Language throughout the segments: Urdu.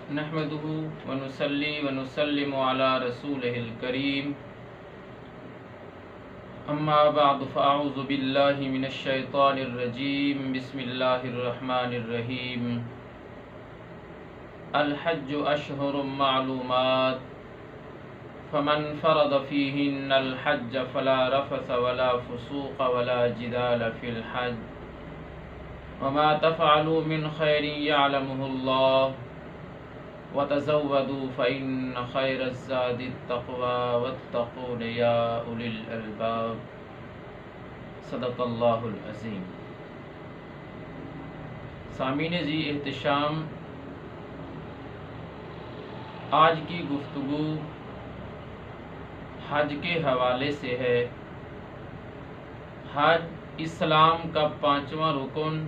نحمده ونصلي ونسلم على رسوله الكريم اما بعد فاعوذ بالله من الشيطان الرجيم بسم الله الرحمن الرحيم الحج اشهر معلومات فمن فرض فيهن الحج فلا رفث ولا فسوق ولا جدال في الحج وما تفعلوا من خير يعلمه الله وتزودوا فإن خير الزاد التقوى واتقون يا أولي الألباب صدق اللہ العظیم۔ سامعین جی احتشام، آج کی گفتگو حج کے حوالے سے ہے۔ حج اسلام کا 5واں رکن،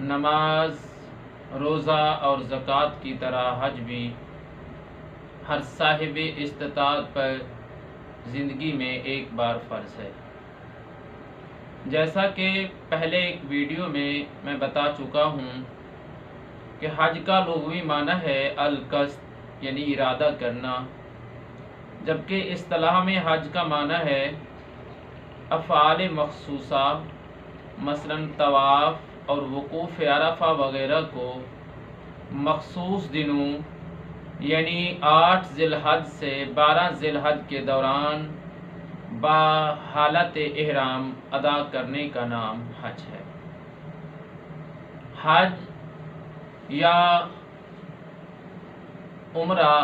نماز، روزہ اور زکوٰۃ کی طرح حج بھی ہر صاحب استطاعت پر زندگی میں ایک بار فرض ہے۔ جیسا کہ پہلے ایک ویڈیو میں میں بتا چکا ہوں کہ حج کا لغوی معنی ہے القصد، یعنی ارادہ کرنا، جبکہ اصطلاح میں حج کا معنی ہے افعال مخصوصہ، مثلاً طواف اور وقوف عرفہ وغیرہ کو مخصوص دنوں یعنی 8 ذی الحج سے 12 ذی الحج کے دوران با حالت احرام ادا کرنے کا نام حج ہے۔ حج یا عمرہ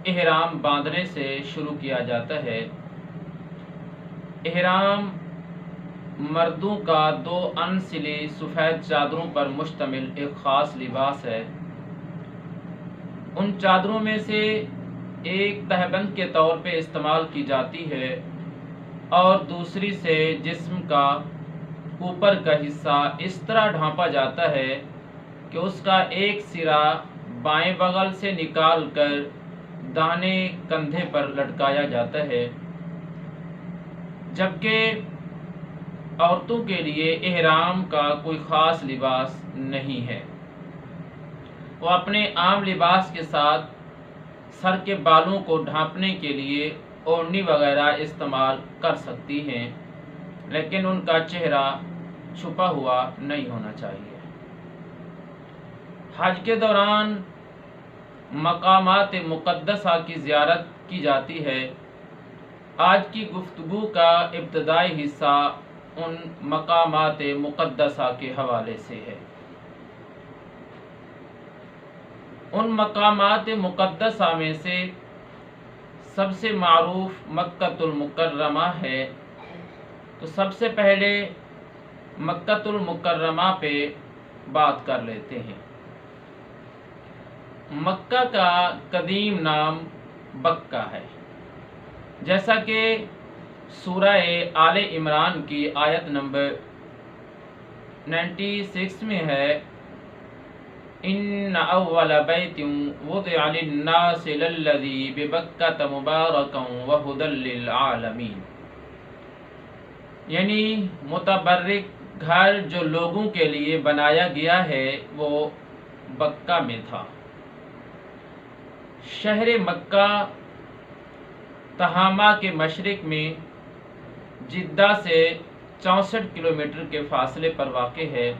احرام باندھنے سے شروع کیا جاتا ہے۔ احرام مردوں کا 2 انسلی سفید چادروں پر مشتمل ایک خاص لباس ہے۔ ان چادروں میں سے ایک تہبند کے طور پہ استعمال کی جاتی ہے اور دوسری سے جسم کا اوپر کا حصہ اس طرح ڈھانپا جاتا ہے کہ اس کا ایک سرا بائیں بغل سے نکال کر داہنے کندھے پر لٹکایا جاتا ہے، جبکہ عورتوں کے لیے احرام کا کوئی خاص لباس نہیں ہے۔ وہ اپنے عام لباس کے ساتھ سر کے بالوں کو ڈھانپنے کے لیے اوڑھنی وغیرہ استعمال کر سکتی ہیں، لیکن ان کا چہرہ چھپا ہوا نہیں ہونا چاہیے۔ حج کے دوران مقامات مقدسہ کی زیارت کی جاتی ہے۔ آج کی گفتگو کا ابتدائی حصہ ان مقامات مقدسہ کے حوالے سے ہے۔ ان مقامات مقدسہ میں سے سب سے معروف مکۃ المکرمہ ہے، تو سب سے پہلے مکۃ المکرمہ پہ بات کر لیتے ہیں۔ مکہ کا قدیم نام بکہ ہے، جیسا کہ سورہ آل عمران کی آیت نمبر 96 میں ہے، ان اول بیت وضع للناس للذی ببکۃ مبارکا وہدی للعالمین، یعنی متبرک گھر جو لوگوں کے لیے بنایا گیا ہے وہ بکہ میں تھا۔ شہر مکہ تہامہ کے مشرق میں جدہ سے 64 کلومیٹر کے فاصلے پر واقع ہے۔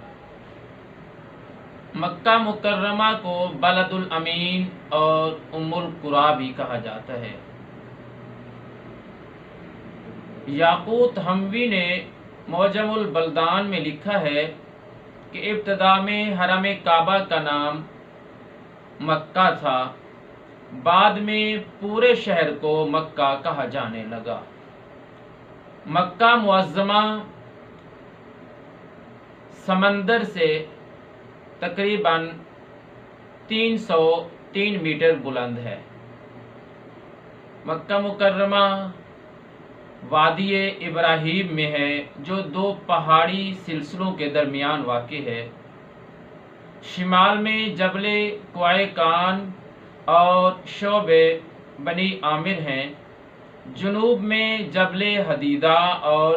مکہ مکرمہ کو بلد الامین اور ام القریٰ بھی کہا جاتا ہے۔ یاقوت حموی نے معجم البلدان میں لکھا ہے کہ ابتدا میں حرم کعبہ کا نام مکہ تھا، بعد میں پورے شہر کو مکہ کہا جانے لگا۔ مکہ معظمہ سمندر سے تقریباً 303 میٹر بلند ہے۔ مکہ مکرمہ وادی ابراہیم میں ہے، جو 2 پہاڑی سلسلوں کے درمیان واقع ہے۔ شمال میں جبل کوہ کان اور شعب بنی عامر ہیں، جنوب میں جبل حدیدہ اور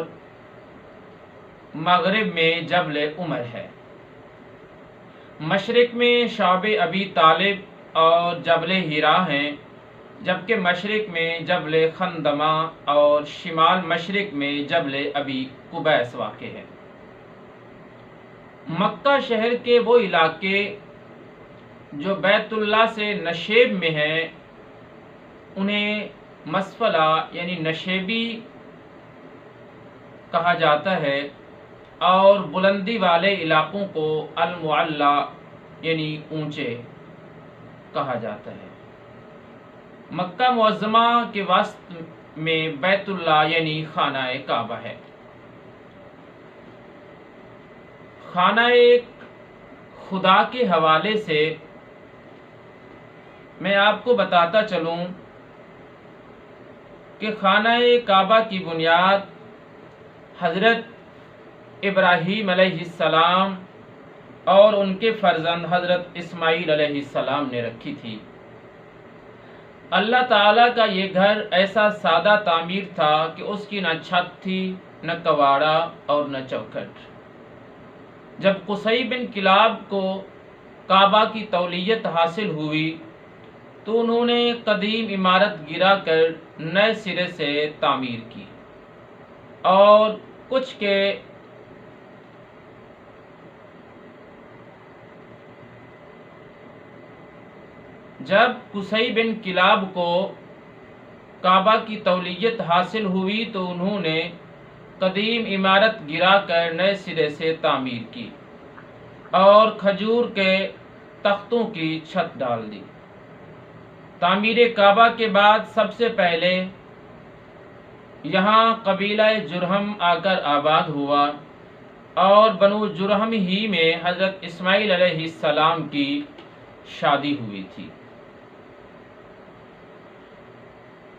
مغرب میں جبل عمر ہے۔ مشرق میں شعب ابی طالب اور جبل ہیرا ہیں، جبکہ مشرق میں جبل خندمہ اور شمال مشرق میں جبل ابی قبیس واقع ہے۔ مکہ شہر کے وہ علاقے جو بیت اللہ سے نشیب میں ہیں انہیں مسفلہ یعنی نشیبی کہا جاتا ہے، اور بلندی والے علاقوں کو المعلا یعنی اونچے کہا جاتا ہے۔ مکہ معظمہ کے وسط میں بیت اللہ یعنی خانہ کعبہ ہے۔ خانہ خدا کے حوالے سے میں آپ کو بتاتا چلوں کہ خانہ کعبہ کی بنیاد حضرت ابراہیم علیہ السلام اور ان کے فرزند حضرت اسماعیل علیہ السلام نے رکھی تھی۔ اللہ تعالیٰ کا یہ گھر ایسا سادہ تعمیر تھا کہ اس کی نہ چھت تھی، نہ کواڑا اور نہ چوکھٹ۔ جب قصی بن کلاب کو کعبہ کی تولیت حاصل ہوئی تو انہوں نے قدیم عمارت گرا کر نئے سرے سے تعمیر کی، اور کچھ کے جب قصی بن کلاب کو کعبہ کی تولیت حاصل ہوئی تو انہوں نے قدیم عمارت گرا کر نئے سرے سے تعمیر کی اور کھجور کے تختوں کی چھت ڈال دی۔ تعمیر کعبہ کے بعد سب سے پہلے یہاں قبیلہ جرہم آ کر آباد ہوا، اور بنو جرہم ہی میں حضرت اسماعیل علیہ السلام کی شادی ہوئی تھی۔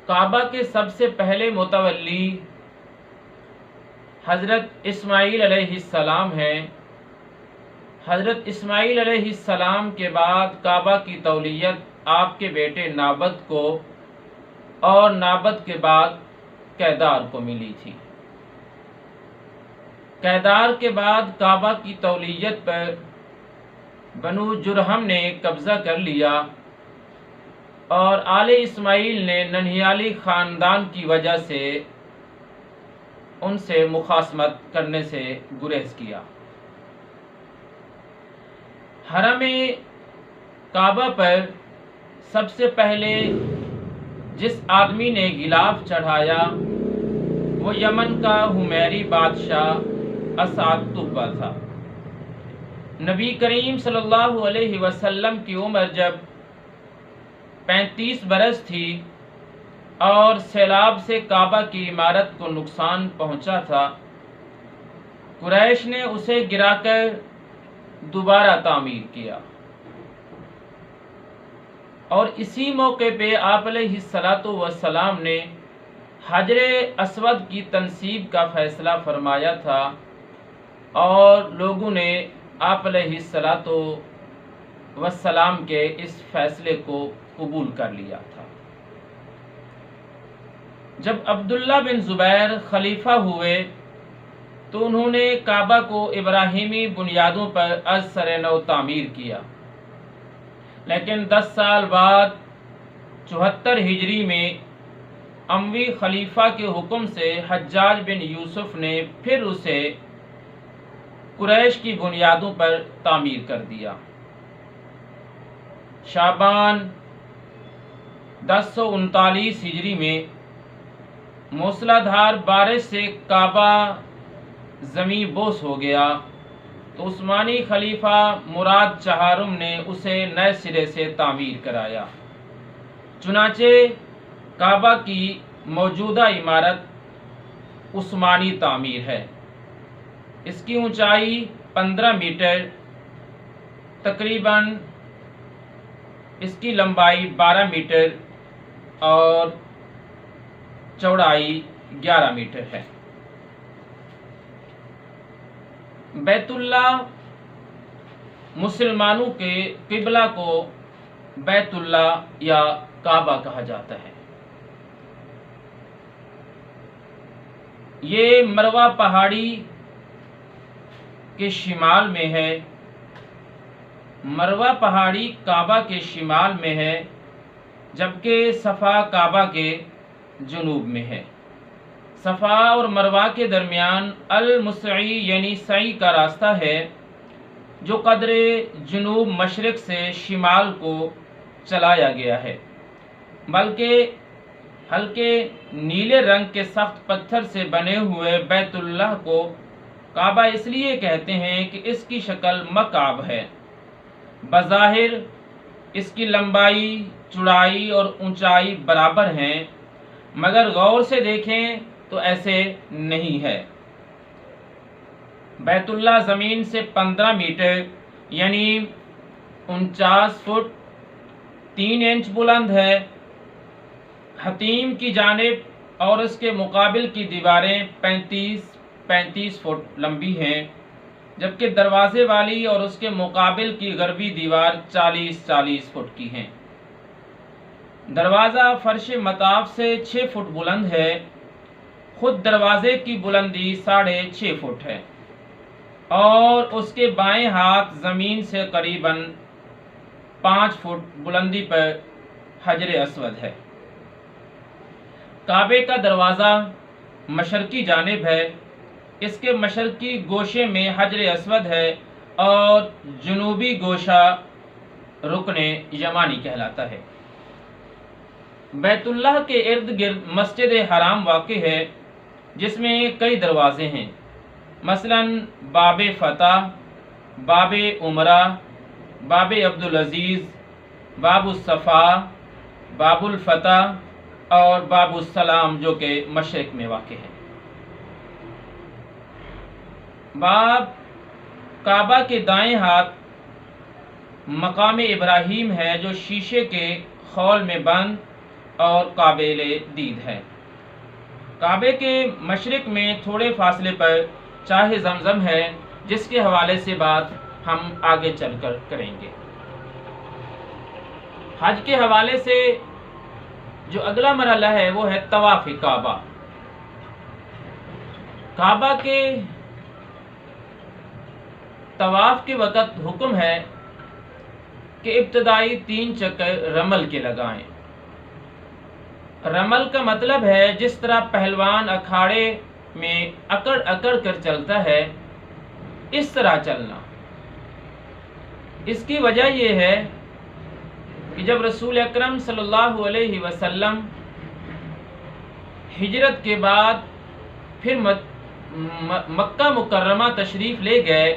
کعبہ کے سب سے پہلے متولی حضرت اسماعیل علیہ السلام ہیں۔ حضرت اسماعیل علیہ السلام کے بعد کعبہ کی تولیت آپ کے بیٹے نابد کو اور نابد کے بعد کیدار کو ملی تھی۔ کیدار کے بعد کعبہ کی تولیت پر بنو جرہم نے قبضہ کر لیا، اور آل اسماعیل نے ننہیالی خاندان کی وجہ سے ان سے مخاصمت کرنے سے گریز کیا۔ حرم کعبہ پر سب سے پہلے جس آدمی نے غلاف چڑھایا وہ یمن کا حمیری بادشاہ اسعد طبہ تھا۔ نبی کریم صلی اللہ علیہ وسلم کی عمر جب 35 برس تھی اور سیلاب سے کعبہ کی عمارت کو نقصان پہنچا تھا، قریش نے اسے گرا کر دوبارہ تعمیر کیا، اور اسی موقع پہ آپ علیہ السلام نے حجر اسود کی تنصیب کا فیصلہ فرمایا تھا، اور لوگوں نے آپ علیہ السلام کے اس فیصلے کو قبول کر لیا تھا۔ جب عبداللہ بن زبیر خلیفہ ہوئے تو انہوں نے کعبہ کو ابراہیمی بنیادوں پر از سر نو تعمیر کیا، لیکن 10 سال بعد 74 ہجری میں اموی خلیفہ کے حکم سے حجاج بن یوسف نے پھر اسے قریش کی بنیادوں پر تعمیر کر دیا۔ شعبان 1039 ہجری میں موسلا دھار بارش سے کعبہ زمین بوس ہو گیا تو عثمانی خلیفہ مراد چہارم نے اسے نئے سرے سے تعمیر کرایا۔ چنانچہ کعبہ کی موجودہ عمارت عثمانی تعمیر ہے۔ اس کی اونچائی 15 میٹر تقریباً، اس کی لمبائی 12 میٹر اور چوڑائی 11 میٹر ہے۔ بیت اللہ مسلمانوں کے قبلہ کو بیت اللہ یا کعبہ کہا جاتا ہے۔ یہ مروہ پہاڑی کے شمال میں ہے، مروہ پہاڑی کعبہ کے شمال میں ہے، جبکہ صفا کعبہ کے جنوب میں ہے۔ صفا اور مروہ کے درمیان المسعی یعنی سعی کا راستہ ہے، جو قدر جنوب مشرق سے شمال کو چلایا گیا ہے، بلکہ ہلکے نیلے رنگ کے سخت پتھر سے بنے ہوئے بیت اللہ کو کعبہ اس لیے کہتے ہیں کہ اس کی شکل مکعب ہے۔ بظاہر اس کی لمبائی، چوڑائی اور اونچائی برابر ہیں، مگر غور سے دیکھیں تو ایسے نہیں ہے۔ بیت اللہ زمین سے 15 میٹر یعنی 49 فٹ 3 انچ بلند ہے۔ حتیم کی جانب اور اس کے مقابل کی دیواریں 35 فٹ لمبی ہیں، جبکہ دروازے والی اور اس کے مقابل کی غربی دیوار 40 فٹ کی ہیں۔ دروازہ فرش مطاف سے 6 فٹ بلند ہے۔ خود دروازے کی بلندی 6.5 فٹ ہے اور اس کے بائیں ہاتھ زمین سے قریباً 5 فٹ بلندی پر حجر اسود ہے۔ کعبے کا دروازہ مشرقی جانب ہے۔ اس کے مشرقی گوشے میں حجر اسود ہے اور جنوبی گوشہ رکن یمانی کہلاتا ہے۔ بیت اللہ کے ارد گرد مسجد حرام واقع ہے، جس میں کئی دروازے ہیں، مثلا باب فتح، باب عمرہ، باب عبدالعزیز، باب الصفا، باب الفتح اور باب السلام، جو کہ مشرق میں واقع ہے۔ باب کعبہ کے دائیں ہاتھ مقام ابراہیم ہے، جو شیشے کے خول میں بند اور قابل دید ہے۔ کعبے کے مشرق میں تھوڑے فاصلے پر چاہ زمزم ہے، جس کے حوالے سے بات ہم آگے چل کر کریں گے۔ حج کے حوالے سے جو اگلا مرحلہ ہے وہ ہے طواف کعبہ۔ کعبہ کے طواف کے وقت حکم ہے کہ ابتدائی 3 چکر رمل کے لگائیں۔ رمل کا مطلب ہے جس طرح پہلوان اکھاڑے میں اکڑ اکڑ کر چلتا ہے، اس طرح چلنا۔ اس کی وجہ یہ ہے کہ جب رسول اکرم صلی اللہ علیہ وسلم ہجرت کے بعد پھر مکہ مکرمہ تشریف لے گئے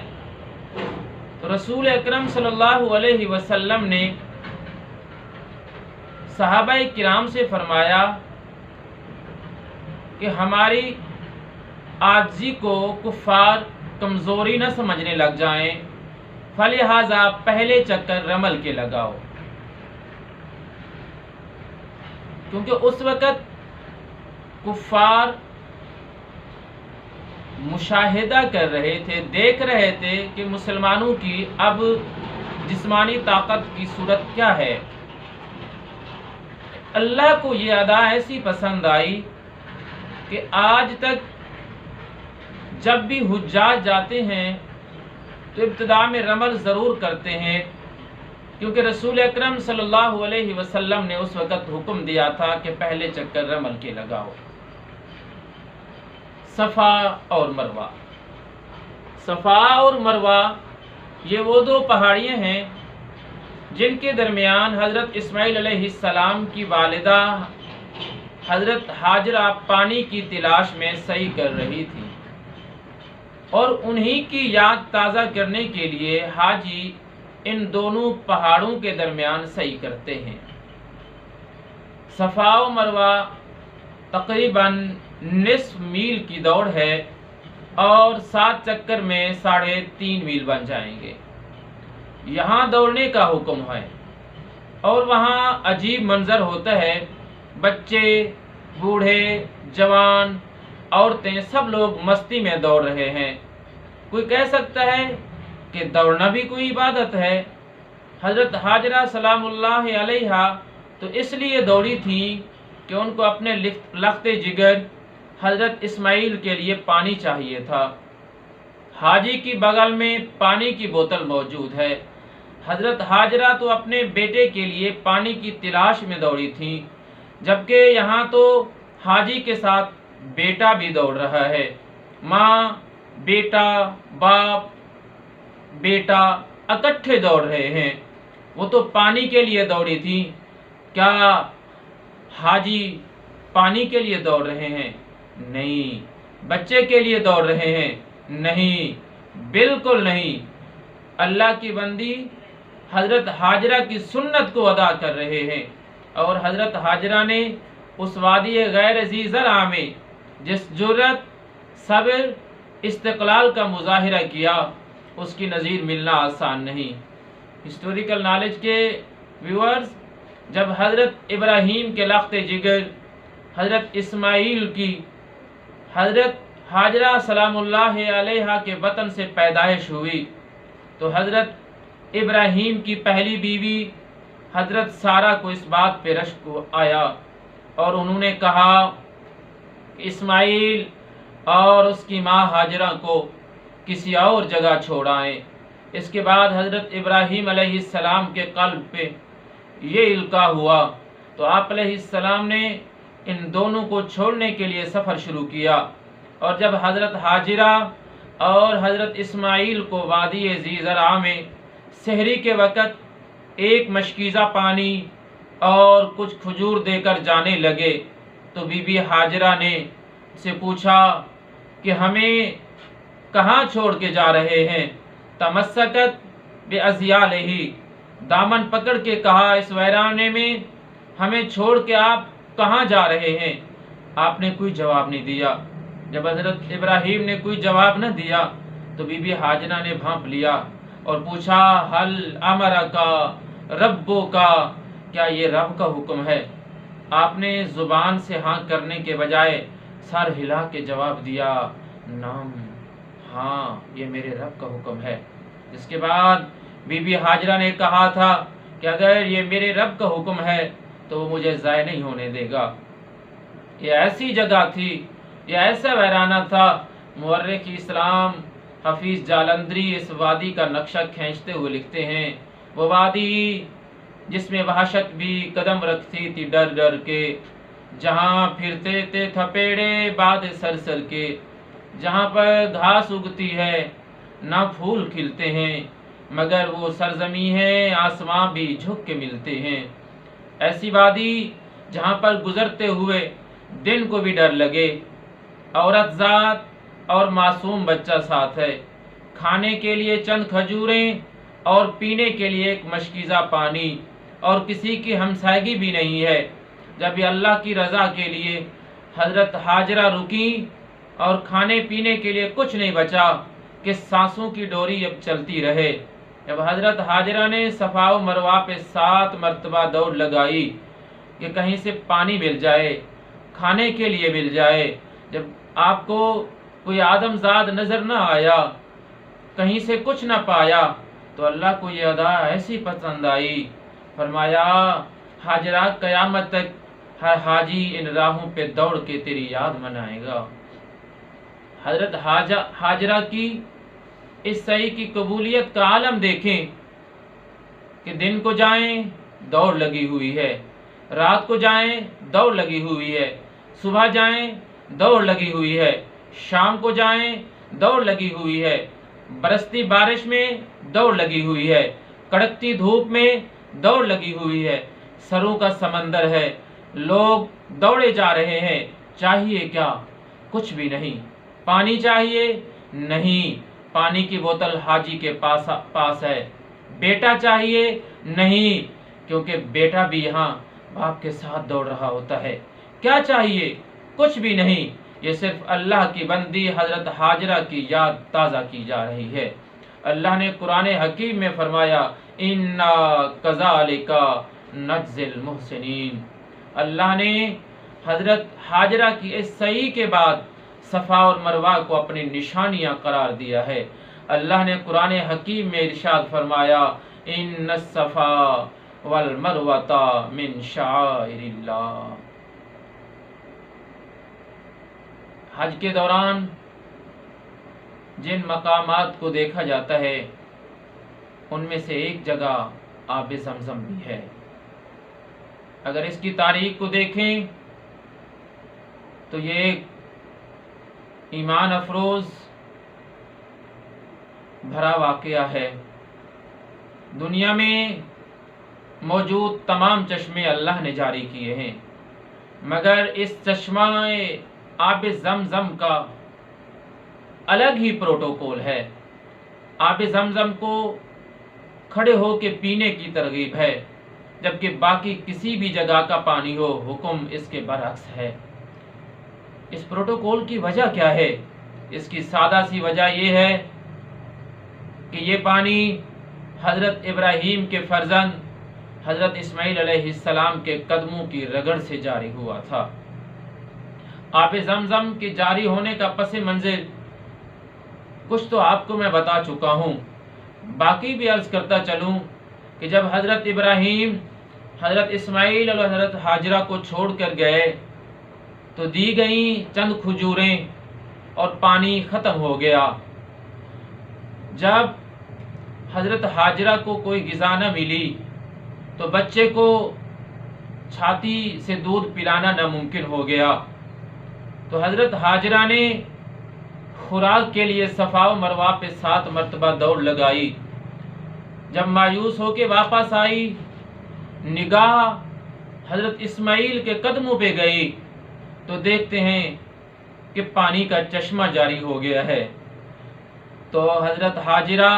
تو رسول اکرم صلی اللہ علیہ وسلم نے صحابہ کرام سے فرمایا کہ ہماری عاجزی کو کفار کمزوری نہ سمجھنے لگ جائیں، فلہذا پہلے چکر رمل کے لگاؤ، کیونکہ اس وقت کفار مشاہدہ کر رہے تھے، دیکھ رہے تھے کہ مسلمانوں کی اب جسمانی طاقت کی صورت کیا ہے۔ اللہ کو یہ ادا ایسی پسند آئی کہ آج تک جب بھی حجاج جاتے ہیں تو ابتدا میں رمل ضرور کرتے ہیں، کیونکہ رسول اکرم صلی اللہ علیہ وسلم نے اس وقت حکم دیا تھا کہ پہلے چکر رمل کے لگاؤ۔ صفا اور مروہ، صفا اور مروہ یہ وہ 2 پہاڑیاں ہیں جن کے درمیان حضرت اسماعیل علیہ السلام کی والدہ حضرت ہاجرہ پانی کی تلاش میں سعی کر رہی تھی، اور انہی کی یاد تازہ کرنے کے لیے حاجی ان دونوں پہاڑوں کے درمیان سعی کرتے ہیں۔ صفا و مروہ تقریباً نصف میل کی دوڑ ہے اور 7 چکر میں 3.5 میل بن جائیں گے۔ یہاں دوڑنے کا حکم ہے اور وہاں عجیب منظر ہوتا ہے، بچے، بوڑھے، جوان، عورتیں سب لوگ مستی میں دوڑ رہے ہیں۔ کوئی کہہ سکتا ہے کہ دوڑنا بھی کوئی عبادت ہے۔ حضرت ہاجرہ سلام اللہ علیہا تو اس لیے دوڑی تھی کہ ان کو اپنے لخت جگر حضرت اسماعیل کے لیے پانی چاہیے تھا۔ حاجی کی بغل میں پانی کی بوتل موجود ہے۔ حضرت حاجرہ تو اپنے بیٹے کے لیے پانی کی تلاش میں دوڑی تھیں، جبکہ یہاں تو حاجی کے ساتھ بیٹا بھی دوڑ رہا ہے۔ ماں، بیٹا، باپ، بیٹا اکٹھے دوڑ رہے ہیں۔ وہ تو پانی کے لیے دوڑی تھی، کیا حاجی پانی کے لیے دوڑ رہے ہیں؟ نہیں۔ بچے کے لیے دوڑ رہے ہیں؟ نہیں، بالکل نہیں۔ اللہ کی بندی حضرت حاجرہ کی سنت کو ادا کر رہے ہیں، اور حضرت حاجرہ نے اس وادی غیر ذی زرع میں جس جرأت، صبر، استقلال کا مظاہرہ کیا، اس کی نظیر ملنا آسان نہیں۔ ہسٹوریکل نالج کے ویورز، جب حضرت ابراہیم کے لخت جگر حضرت اسماعیل کی حضرت حاجرہ سلام اللہ علیہا کے بطن سے پیدائش ہوئی، تو حضرت ابراہیم کی پہلی بیوی حضرت سارہ کو اس بات پہ رشک آیا، اور انہوں نے کہا کہ اسماعیل اور اس کی ماں حاجرہ کو کسی اور جگہ چھوڑ آئیں۔ اس کے بعد حضرت ابراہیم علیہ السلام کے قلب پہ یہ القاء ہوا، تو آپ علیہ السلام نے ان دونوں کو چھوڑنے کے لیے سفر شروع کیا، اور جب حضرت حاجرہ اور حضرت اسماعیل کو وادی ذی زرع میں سحری کے وقت ایک مشکیزہ پانی اور کچھ کھجور دے کر جانے لگے، تو بی بی حاجرہ نے سے پوچھا کہ ہمیں کہاں چھوڑ کے جا رہے ہیں؟ تمسکت بعضیالہ، دامن پکڑ کے کہا، اس ویرانے میں ہمیں چھوڑ کے آپ کہاں جا رہے ہیں؟ آپ نے کوئی جواب نہیں دیا۔ جب حضرت ابراہیم نے کوئی جواب نہ دیا تو بی بی حاجرہ نے بھانپ لیا اور پوچھا، حل امرکا ربکا، کیا یہ رب کا حکم ہے؟ آپ نے زبان سے ہاں کرنے کے بجائے سر ہلا کے جواب دیا، نعم، ہاں، یہ میرے رب کا حکم ہے۔ اس کے بعد بی بی حاجرہ نے کہا تھا کہ اگر یہ میرے رب کا حکم ہے تو وہ مجھے ضائع نہیں ہونے دے گا۔ یہ ایسی جگہ تھی، یہ ایسا ویرانہ تھا، مورخ اسلام حفیظ جالندری اس وادی کا نقشہ کھینچتے ہوئے لکھتے ہیں، وہ وادی جس میں وحشت بھی قدم رکھتی تھی ڈر ڈر کے، جہاں پھرتے تھے تھپیڑے باد سرسر کے، جہاں پر گھاس اگتی ہے نہ پھول کھلتے ہیں، مگر وہ سرزمی ہے آسماں بھی جھک کے ملتے ہیں۔ ایسی وادی جہاں پر گزرتے ہوئے دن کو بھی ڈر لگے، عورت ذات اور معصوم بچہ ساتھ ہے، کھانے کے لیے چند کھجوریں اور پینے کے لیے ایک مشکیزہ پانی، اور کسی کی ہمسائیگی بھی نہیں ہے۔ جب یہ اللہ کی رضا کے لیے حضرت حاجرہ رکی اور کھانے پینے کے لیے کچھ نہیں بچا کہ سانسوں کی ڈوری اب چلتی رہے، جب حضرت حاجرہ نے صفا و مروہ پہ 7 مرتبہ دوڑ لگائی کہ کہیں سے پانی مل جائے، کھانے کے لیے مل جائے، جب آپ کو کوئی آدم زاد نظر نہ آیا، کہیں سے کچھ نہ پایا، تو اللہ کو یہ ادا ایسی پسند آئی، فرمایا، حاجرہ قیامت تک ہر حاجی ان راہوں پہ دوڑ کے تیری یاد منائے گا۔ حضرت حاجرہ کی اس سعی کی قبولیت کا عالم دیکھیں کہ دن کو جائیں دوڑ لگی ہوئی ہے، رات کو جائیں دوڑ لگی ہوئی ہے، صبح جائیں دوڑ لگی ہوئی ہے، شام کو جائیں دوڑ لگی ہوئی ہے، برستی بارش میں دوڑ لگی ہوئی ہے، کڑکتی دھوپ میں دوڑ لگی ہوئی ہے، سروں کا سمندر ہے، لوگ دوڑے جا رہے ہیں۔ چاہیے کیا؟ کچھ بھی نہیں۔ پانی چاہیے؟ نہیں، پانی کی بوتل حاجی کے پاس ہے۔ بیٹا چاہیے؟ نہیں، کیونکہ بیٹا بھی یہاں باپ کے ساتھ دوڑ رہا ہوتا ہے۔ کیا چاہیے؟ کچھ بھی نہیں۔ یہ صرف اللہ کی بندی حضرت حاجرہ کی یاد تازہ کی جا رہی ہے۔ اللہ نے قرآن حکیم میں فرمایا، اِنَّا كَذَلِكَ نَجْزِي الْمُحْسِنِينَ۔ اللہ نے حضرت حاجرہ کی اس سعی کے بعد صفا اور مروہ کو اپنی نشانیاں قرار دیا ہے۔ اللہ نے قرآن حکیم میں ارشاد فرمایا، اِنَّ الصَّفَا وَالْمَرْوَةَ مِن شَعَائِرِ اللَّهِ۔ حج کے دوران جن مقامات کو دیکھا جاتا ہے ان میں سے ایک جگہ آب زمزم بھی ہے۔ اگر اس کی تاریخ کو دیکھیں تو یہ ایک ایمان افروز بھرا واقعہ ہے۔ دنیا میں موجود تمام چشمے اللہ نے جاری کیے ہیں، مگر اس چشمہ آب زمزم کا الگ ہی پروٹوکول ہے۔ آب زمزم کو کھڑے ہو کے پینے کی ترغیب ہے، جبکہ باقی کسی بھی جگہ کا پانی ہو حکم اس کے برعکس ہے۔ اس پروٹوکول کی وجہ کیا ہے؟ اس کی سادہ سی وجہ یہ ہے کہ یہ پانی حضرت ابراہیم کے فرزند حضرت اسماعیل علیہ السلام کے قدموں کی رگڑ سے جاری ہوا تھا۔ آب زمزم کے جاری ہونے کا پس منظر کچھ تو آپ کو میں بتا چکا ہوں، باقی بھی عرض کرتا چلوں کہ جب حضرت ابراہیم حضرت اسماعیل اور حضرت ہاجرہ کو چھوڑ کر گئے تو دی گئیں چند کھجوریں اور پانی ختم ہو گیا۔ جب حضرت ہاجرہ کو کوئی غذا نہ ملی تو بچے کو چھاتی سے دودھ پلانا ناممکن ہو گیا، تو حضرت ہاجرہ نے خوراک کے لیے صفا و مروہ پہ 7 مرتبہ دوڑ لگائی۔ جب مایوس ہو کے واپس آئی، نگاہ حضرت اسماعیل کے قدموں پہ گئی تو دیکھتے ہیں کہ پانی کا چشمہ جاری ہو گیا ہے۔ تو حضرت ہاجرہ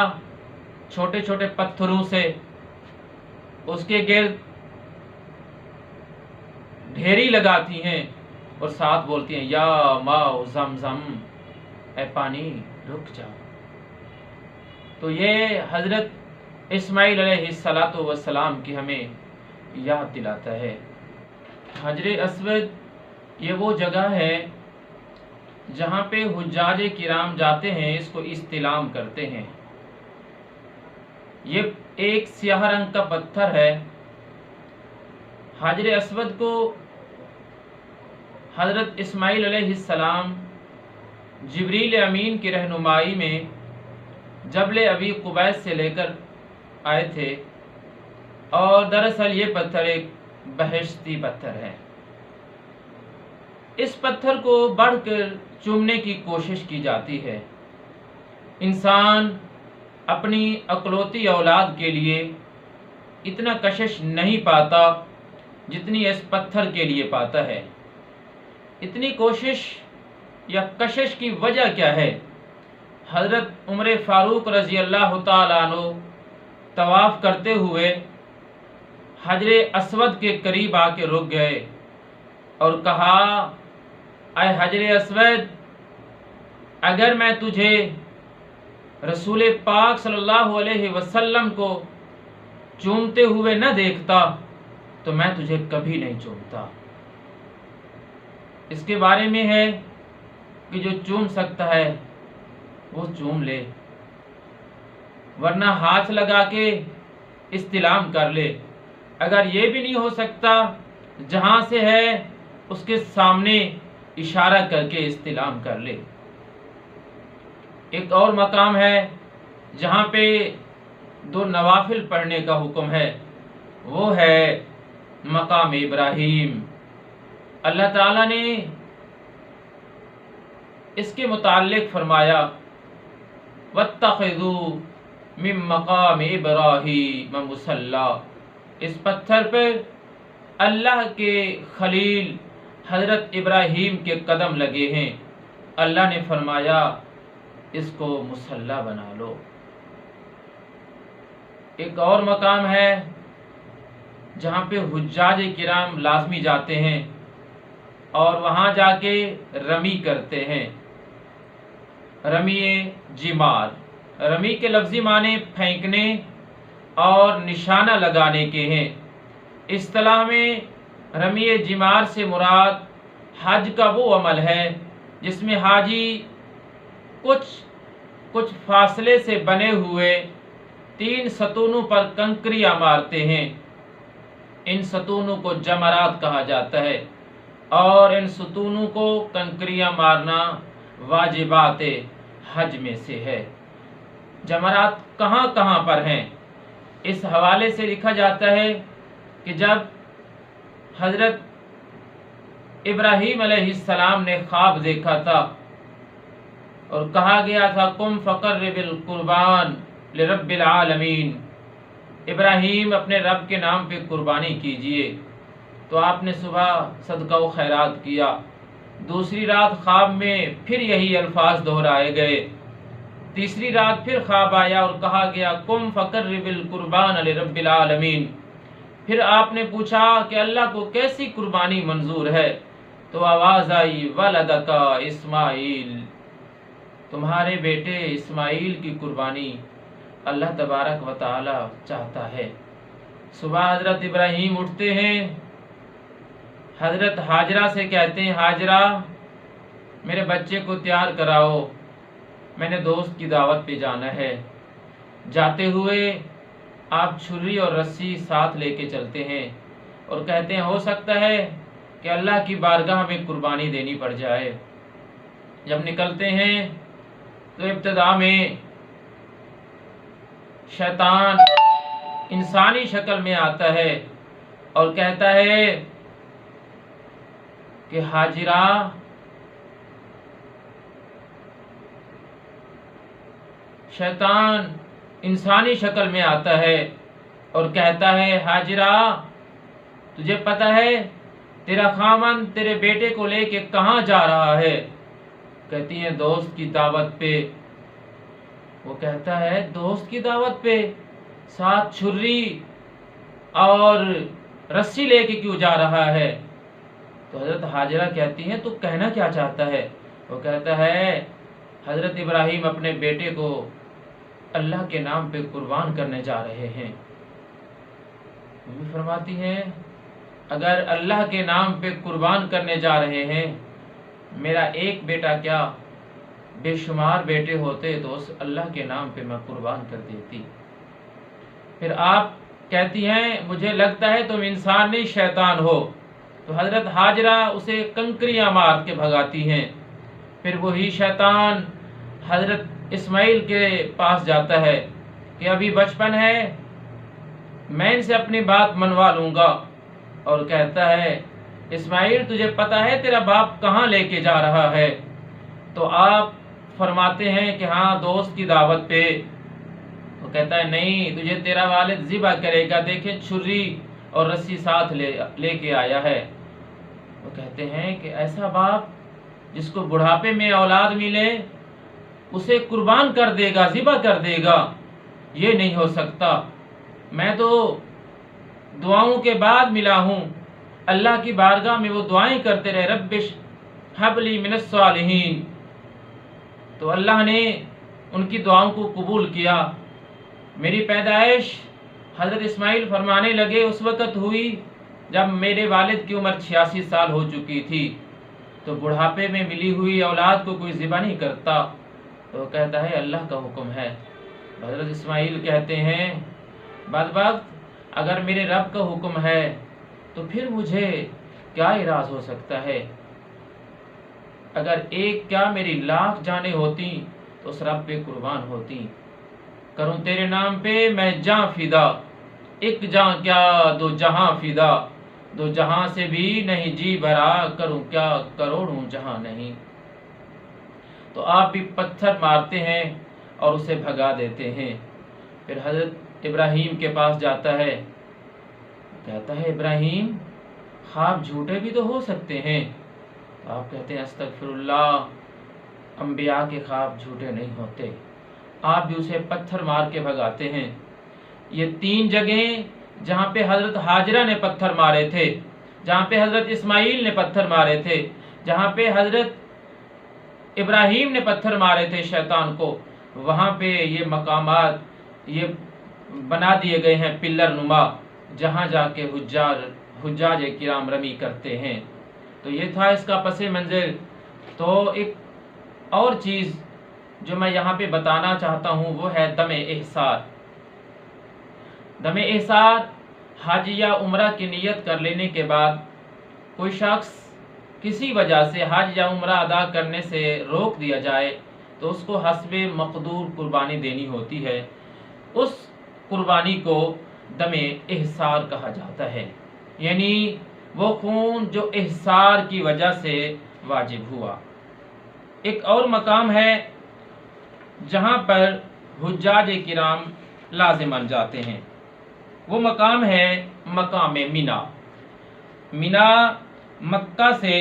چھوٹے چھوٹے پتھروں سے اس کے گرد ڈھیری لگاتی ہیں اور ساتھ بولتی ہیں یا ماء زمزم، اے پانی رک جا۔ تو یہ حضرت اسماعیل علیہ السلام کی ہمیں یاد دلاتا ہے۔ حجر اسود یہ وہ جگہ ہے جہاں پہ حجاج کرام جاتے ہیں، اس کو استلام کرتے ہیں۔ یہ ایک سیاہ رنگ کا پتھر ہے۔ حجر اسود کو حضرت اسماعیل علیہ السلام جبریل امین کی رہنمائی میں جبل ابی قبیس سے لے کر آئے تھے، اور دراصل یہ پتھر ایک بہشتی پتھر ہے۔ اس پتھر کو بڑھ کر چومنے کی کوشش کی جاتی ہے۔ انسان اپنی اکلوتی اولاد کے لیے اتنا کشش نہیں پاتا جتنی اس پتھر کے لیے پاتا ہے۔ اتنی کوشش یا کشش کی وجہ کیا ہے؟ حضرت عمر فاروق رضی اللہ تعالیٰ عنہ طواف کرتے ہوئے حجر اسود کے قریب آ کے رک گئے اور کہا، اے حجر اسود، اگر میں تجھے رسول پاک صلی اللہ علیہ وسلم کو چومتے ہوئے نہ دیکھتا تو میں تجھے کبھی نہیں چومتا۔ اس کے بارے میں ہے کہ جو چوم سکتا ہے وہ چوم لے، ورنہ ہاتھ لگا کے استلام کر لے۔ اگر یہ بھی نہیں ہو سکتا، جہاں سے ہے اس کے سامنے اشارہ کر کے استلام کر لے۔ ایک اور مقام ہے جہاں پہ 2 نوافل پڑھنے کا حکم ہے، وہ ہے مقام ابراہیم۔ اللہ تعالیٰ نے اس کے متعلق فرمایا وَاتَّخِذُوا مِن مَّقَامِ إِبْرَاهِيمَ مُصَلًّى۔ اس پتھر پر اللہ کے خلیل حضرت ابراہیم کے قدم لگے ہیں۔ اللہ نے فرمایا اس کو مصلی بنا لو۔ ایک اور مقام ہے جہاں پہ حجاج کرام لازمی جاتے ہیں اور وہاں جا کے رمی کرتے ہیں۔ رمی جمار، رمی کے لفظی معنی پھینکنے اور نشانہ لگانے کے ہیں۔ اصطلاح میں رمی جمار سے مراد حج کا وہ عمل ہے جس میں حاجی کچھ فاصلے سے بنے ہوئے 3 ستونوں پر کنکریاں مارتے ہیں۔ ان ستونوں کو جمرات کہا جاتا ہے، اور ان ستونوں کو کنکریاں مارنا واجبات حج میں سے ہے۔ جمرات کہاں کہاں پر ہیں؟ اس حوالے سے لکھا جاتا ہے کہ جب حضرت ابراہیم علیہ السلام نے خواب دیکھا تھا اور کہا گیا تھا قم فقرب القربان لرب العالمین، ابراہیم اپنے رب کے نام پہ قربانی کیجئے، تو آپ نے صبح صدقہ و خیرات کیا۔ دوسری رات خواب میں پھر یہی الفاظ دہرائے گئے۔ تیسری رات پھر خواب آیا اور کہا گیا قم فقرب القربان لرب العالمین۔ پھر آپ نے پوچھا کہ اللہ کو کیسی قربانی منظور ہے؟ تو آواز آئی ولدک اسماعیل، تمہارے بیٹے اسماعیل کی قربانی اللہ تبارک و تعالی چاہتا ہے۔ صبح حضرت ابراہیم اٹھتے ہیں، حضرت ہاجرہ سے کہتے ہیں ہاجرہ میرے بچے کو تیار کراؤ، میں نے دوست کی دعوت پہ جانا ہے۔ جاتے ہوئے آپ چھری اور رسی ساتھ لے کے چلتے ہیں اور کہتے ہیں ہو سکتا ہے کہ اللہ کی بارگاہ میں قربانی دینی پڑ جائے۔ جب نکلتے ہیں تو ابتدا میں شیطان انسانی شکل میں آتا ہے اور کہتا ہے کہ ہاجرہ شیطان انسانی شکل میں آتا ہے اور کہتا ہے ہاجرہ تجھے پتہ ہے تیرا خاوند تیرے بیٹے کو لے کے کہاں جا رہا ہے؟ کہتی ہیں دوست کی دعوت پہ۔ وہ کہتا ہے دوست کی دعوت پہ ساتھ چھری اور رسی لے کے کیوں جا رہا ہے؟ تو حضرت ہاجرہ کہتی ہیں تو کہنا کیا چاہتا ہے؟ وہ کہتا ہے حضرت ابراہیم اپنے بیٹے کو اللہ کے نام پہ قربان کرنے جا رہے ہیں۔ وہ فرماتی ہیں اگر اللہ کے نام پہ قربان کرنے جا رہے ہیں، میرا ایک بیٹا کیا بے شمار بیٹے ہوتے تو اس اللہ کے نام پہ میں قربان کر دیتی۔ پھر آپ کہتی ہیں مجھے لگتا ہے تم انسان نہیں شیطان ہو، تو حضرت ہاجرہ اسے کنکریاں مار کے بھگاتی ہیں۔ پھر وہی شیطان حضرت اسماعیل کے پاس جاتا ہے کہ ابھی بچپن ہے، میں ان سے اپنی بات منوا لوں گا، اور کہتا ہے اسماعیل تجھے پتا ہے تیرا باپ کہاں لے کے جا رہا ہے؟ تو آپ فرماتے ہیں کہ ہاں دوست کی دعوت پہ۔ تو کہتا ہے نہیں، تجھے تیرا والد ذبح کرے گا، دیکھیں چھری اور رسی ساتھ لے کے آیا ہے۔ وہ کہتے ہیں کہ ایسا باپ جس کو بڑھاپے میں اولاد ملے اسے قربان کر دے گا، ذبح کر دے گا، یہ نہیں ہو سکتا۔ میں تو دعاؤں کے بعد ملا ہوں، اللہ کی بارگاہ میں وہ دعائیں کرتے رہے ربش حب لی من الصالحین، تو اللہ نے ان کی دعاؤں کو قبول کیا۔ میری پیدائش حضرت اسماعیل فرمانے لگے اس وقت ہوئی جب میرے والد کی عمر 86 سال ہو چکی تھی، تو بڑھاپے میں ملی ہوئی اولاد کو کوئی ذبح نہیں کرتا، تو کہتا ہے اللہ کا حکم ہے۔ حضرت اسماعیل کہتے ہیں بدبخت اگر میرے رب کا حکم ہے تو پھر مجھے کیا اعراض ہو سکتا ہے؟ اگر ایک کیا میری لاکھ جانیں ہوتی تو اس رب پہ قربان ہوتی۔ کروں تیرے نام پہ میں جاں فدا، ایک جاں کیا دو جہاں فدا، دو جہاں سے بھی نہیں جی بھرا، کروں کیا کروڑوں جہاں نہیں۔ تو آپ بھی پتھر مارتے ہیں اور اسے بھگا دیتے ہیں۔ پھر حضرت ابراہیم کے پاس جاتا ہے، کہتا ہے ابراہیم خواب جھوٹے بھی تو ہو سکتے ہیں۔ تو آپ کہتے ہیں استغفر اللہ، انبیاء کے خواب جھوٹے نہیں ہوتے۔ آپ بھی اسے پتھر مار کے بھگاتے ہیں۔ یہ 3 جگہیں جہاں پہ حضرت ہاجرہ نے پتھر مارے تھے، جہاں پہ حضرت اسماعیل نے پتھر مارے تھے، جہاں پہ حضرت ابراہیم نے پتھر مارے تھے شیطان کو، وہاں پہ یہ مقامات یہ بنا دیے گئے ہیں پلر نما، جہاں جا کے حجاج کرام رمی کرتے ہیں۔ تو یہ تھا اس کا پس منظر۔ تو ایک اور چیز جو میں یہاں پہ بتانا چاہتا ہوں وہ ہے دم احسار۔ دم احسار حج یا عمرہ کی نیت کر لینے کے بعد کوئی شخص کسی وجہ سے حج یا عمرہ ادا کرنے سے روک دیا جائے تو اس کو حسب مقدور قربانی دینی ہوتی ہے۔ اس قربانی کو دم احصار کہا جاتا ہے، یعنی وہ خون جو احصار کی وجہ سے واجب ہوا۔ ایک اور مقام ہے جہاں پر حجاج کرام لازماً جاتے ہیں، وہ مقام ہے مقام مینا۔ مینا مکہ سے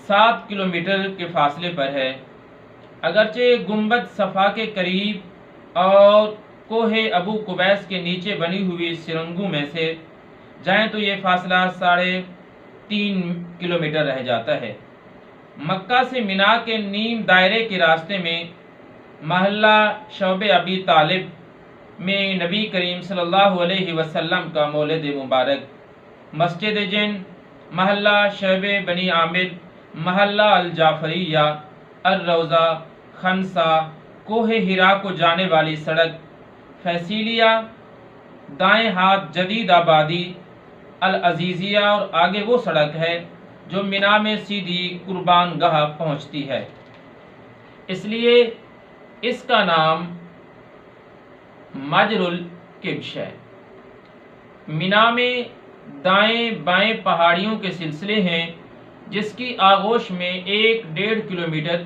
7 کلومیٹر کے فاصلے پر ہے۔ اگرچہ گنبد صفا کے قریب اور کوہ ابو قبیس کے نیچے بنی ہوئی سرنگوں میں سے جائیں تو یہ فاصلہ 3.5 کلومیٹر رہ جاتا ہے۔ مکہ سے مینا کے نیم دائرے کے راستے میں محلہ شعب ابی طالب میں نبی کریم صلی اللہ علیہ وسلم کا مولد مبارک، مسجد جن، محلہ شعب بنی عامر، محلہ الجعفریہ، الروضہ، خنسا، کوہ ہرا کو جانے والی سڑک، فیصلیہ، دائیں ہاتھ جدید آبادی، العزیزیہ، اور آگے وہ سڑک ہے جو مینا میں سیدھی قربان گاہ پہنچتی ہے۔ اس لیے اس کا نام مجر الکبش ہے۔ مینا میں دائیں بائیں پہاڑیوں کے سلسلے ہیں جس کی آغوش میں 1.5 کلومیٹر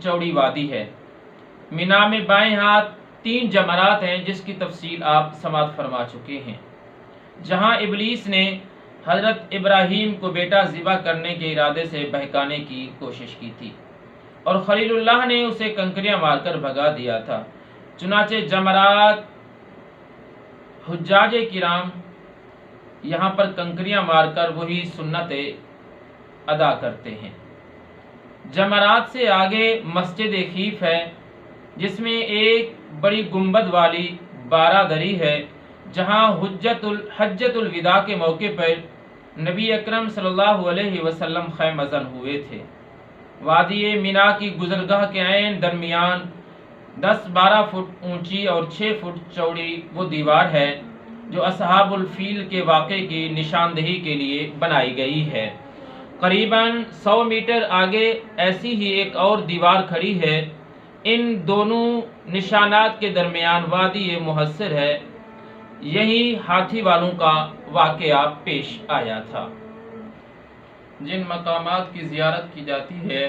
چوڑی وادی ہے۔ مینا میں بائیں ہاتھ 3 جمرات ہیں جس کی تفصیل آپ سماعت فرما چکے ہیں، جہاں ابلیس نے حضرت ابراہیم کو بیٹا ذبح کرنے کے ارادے سے بہکانے کی کوشش کی تھی اور خلیل اللہ نے اسے کنکریاں مار کر بھگا دیا تھا۔ چنانچہ جمرات، حجاج کرام یہاں پر کنکریاں مار کر وہی سنت ادا کرتے ہیں۔ جمرات سے آگے مسجد خیف ہے جس میں ایک بڑی گنبد والی بارہ دری ہے جہاں حجت الوداع کے موقع پر نبی اکرم صلی اللہ علیہ وسلم خیمہ زن ہوئے تھے۔ وادی مینا کی گزرگاہ کے عین درمیان 10-12 فٹ اونچی اور 6 فٹ چوڑی وہ دیوار ہے جو اصحاب الفیل کے واقعے کی نشاندہی کے لیے بنائی گئی ہے۔ قریباً 100 میٹر آگے ایسی ہی ایک اور دیوار کھڑی ہے۔ ان دونوں نشانات کے درمیان وادی محصر ہے، یہی ہاتھی والوں کا واقعہ پیش آیا تھا۔ جن مقامات کی زیارت کی جاتی ہے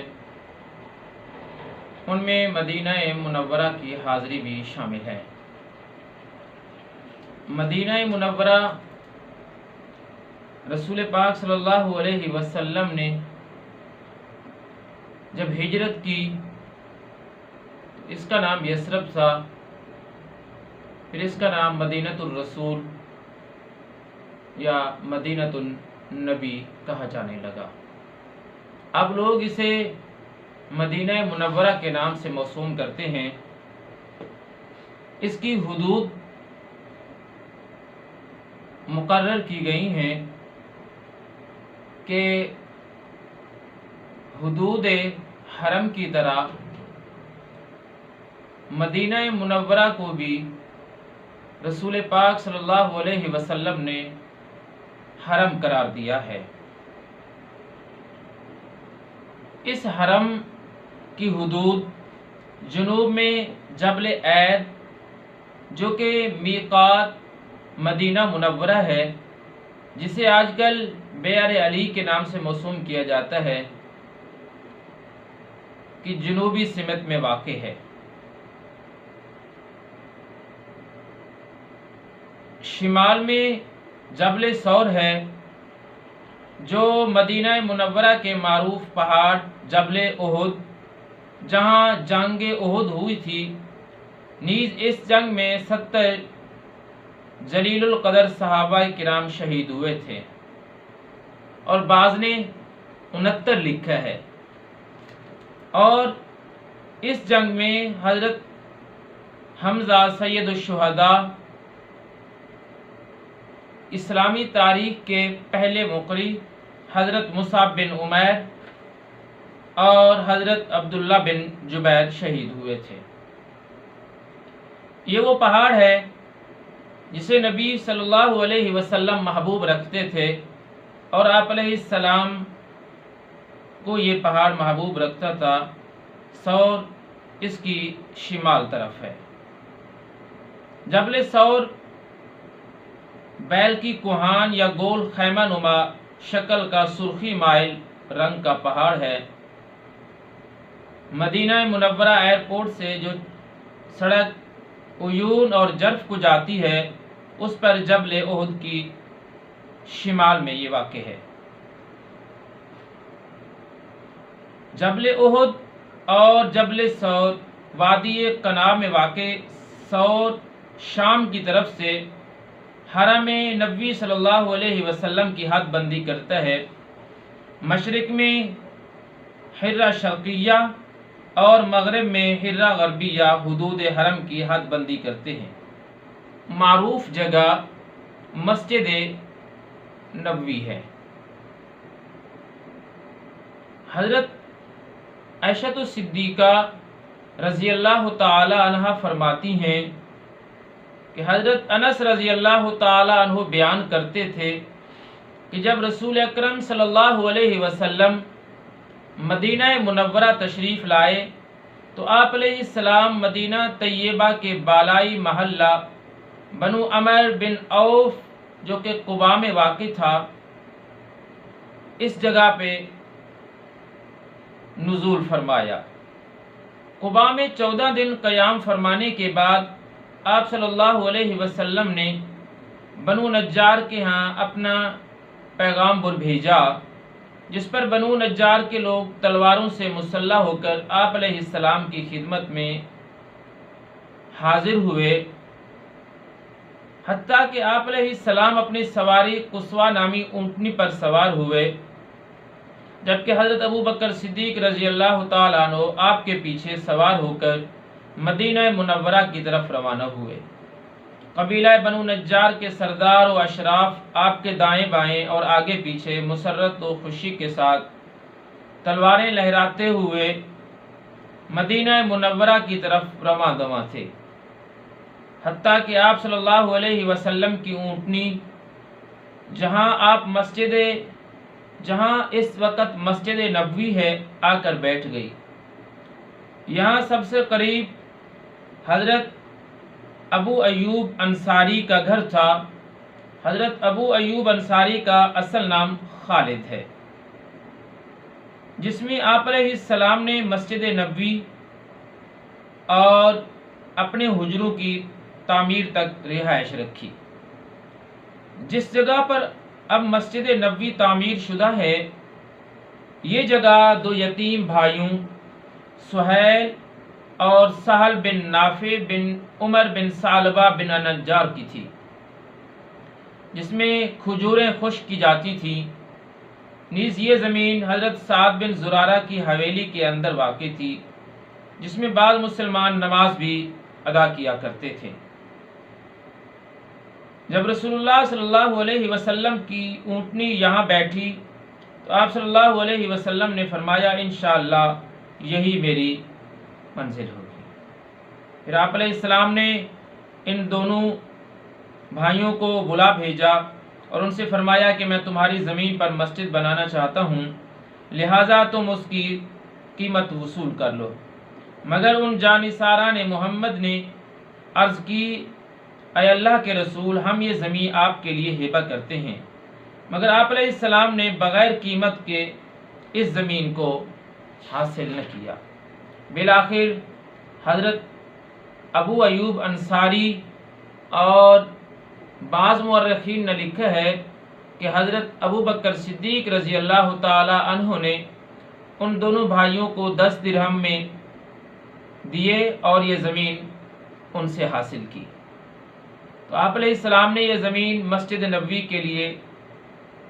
ان میں مدینہ منورہ کی حاضری بھی شامل ہے۔ مدینہ منورہ رسول پاک صلی اللہ علیہ وسلم نے جب ہجرت کی، اس کا نام یثرب تھا، پھر اس کا نام مدینۃ الرسول یا مدینۃ النبی کہا جانے لگا۔ اب لوگ اسے مدینہ منورہ کے نام سے موسوم کرتے ہیں۔ اس کی حدود مقرر کی گئی ہیں کہ حدود حرم کی طرح مدینہ منورہ کو بھی رسول پاک صلی اللہ علیہ وسلم نے حرم قرار دیا ہے۔ اس حرم کی حدود جنوب میں جبل عید جو کہ میقات مدینہ منورہ ہے، جسے آج کل بیار علی کے نام سے موسوم کیا جاتا ہے، کی جنوبی سمت میں واقع ہے۔ شمال میں جبل ثور ہے جو مدینہ منورہ کے معروف پہاڑ جبل احد جہاں جنگ احد ہوئی تھی، نیز اس جنگ میں 70 جلیل القدر صحابہ کرام شہید ہوئے تھے، اور بعض نے 69 لکھا ہے۔ اور اس جنگ میں حضرت حمزہ سید الشہداء، اسلامی تاریخ کے پہلے مقری حضرت مصعب بن عمیر اور حضرت عبداللہ بن جبیر شہید ہوئے تھے۔ یہ وہ پہاڑ ہے جسے نبی صلی اللہ علیہ وسلم محبوب رکھتے تھے، اور آپ علیہ السلام کو یہ پہاڑ محبوب رکھتا تھا۔ ثور اس کی شمال طرف ہے۔ جبل ثور بیل کی کوہان یا گول خیمہ نما شکل کا سرخی مائل رنگ کا پہاڑ ہے۔ مدینہ منورہ ایئرپورٹ سے جو سڑک عیون اور جرف کو جاتی ہے اس پر جبل احد کی شمال میں یہ واقع ہے۔ جبل احد اور جبل ثور وادی قنا میں واقع، ثور شام کی طرف سے حرم نبوی صلی اللہ علیہ وسلم کی حد بندی کرتا ہے، مشرق میں حرہ شرقیہ اور مغرب میں حرہ غربیہ حدود حرم کی حد بندی کرتے ہیں۔ معروف جگہ مسجد نبوی ہے۔ حضرت عائشہ صدیقہ رضی اللہ تعالی عنہ فرماتی ہیں کہ حضرت انس رضی اللہ تعالی عنہ بیان کرتے تھے کہ جب رسول اکرم صلی اللہ علیہ وسلم مدینہ منورہ تشریف لائے تو آپ علیہ السلام مدینہ طیبہ کے بالائی محلہ بنو عمر بن عوف جو کہ قباء میں واقع تھا، اس جگہ پہ نزول فرمایا۔ قباء میں 14 دن قیام فرمانے کے بعد آپ صلی اللہ علیہ وسلم نے بنو نجار کے ہاں اپنا پیغام بر بھیجا، جس پر بنو نجار کے لوگ تلواروں سے مسلح ہو کر آپ علیہ السلام کی خدمت میں حاضر ہوئے، حتیٰ کہ آپ علیہ السلام اپنی سواری قصوہ نامی اونٹنی پر سوار ہوئے، جبکہ حضرت ابو بکر صدیق رضی اللہ تعالیٰ عنہ آپ کے پیچھے سوار ہو کر مدینہ منورہ کی طرف روانہ ہوئے۔ قبیلہ بنو نجار کے سردار و اشراف آپ کے دائیں بائیں اور آگے پیچھے مسرت و خوشی کے ساتھ تلواریں لہراتے ہوئے مدینہ منورہ کی طرف رواں دواں تھے، حتیٰ کہ آپ صلی اللہ علیہ وسلم کی اونٹنی جہاں اس وقت مسجد نبوی ہے آ کر بیٹھ گئی۔ یہاں سب سے قریب حضرت ابو ایوب انصاری کا گھر تھا۔ حضرت ابو ایوب انصاری کا اصل نام خالد ہے، جس میں آپ علیہ السلام نے مسجد نبوی اور اپنے حجروں کی تعمیر تک رہائش رکھی۔ جس جگہ پر اب مسجد نبوی تعمیر شدہ ہے، یہ جگہ دو یتیم بھائیوں سہیل اور سہل بن نافع بن عمر بن ثعلبہ بن نجار کی تھی، جس میں کھجوریں خشک کی جاتی تھیں۔ نیز یہ زمین حضرت سعد بن زرارہ کی حویلی کے اندر واقع تھی، جس میں بعض مسلمان نماز بھی ادا کیا کرتے تھے۔ جب رسول اللہ صلی اللہ علیہ وسلم کی اونٹنی یہاں بیٹھی تو آپ صلی اللہ علیہ وسلم نے فرمایا انشاءاللہ یہی میری منزل ہوگی۔ پھر آپ علیہ السلام نے ان دونوں بھائیوں کو بلا بھیجا اور ان سے فرمایا کہ میں تمہاری زمین پر مسجد بنانا چاہتا ہوں، لہٰذا تم اس کی قیمت وصول کر لو۔ مگر ان جانثاران محمد نے عرض کی اے اللہ کے رسول، ہم یہ زمین آپ کے لیے ہبہ کرتے ہیں، مگر آپ علیہ السلام نے بغیر قیمت کے اس زمین کو حاصل نہ کیا۔ بالآخر حضرت ابو ایوب انصاری اور بعض مورخین نے لکھا ہے کہ حضرت ابو بکر صدیق رضی اللہ تعالی عنہ نے ان دونوں بھائیوں کو 10 درہم میں دیے اور یہ زمین ان سے حاصل کی۔ تو آپ علیہ السلام نے یہ زمین مسجد نبوی کے لیے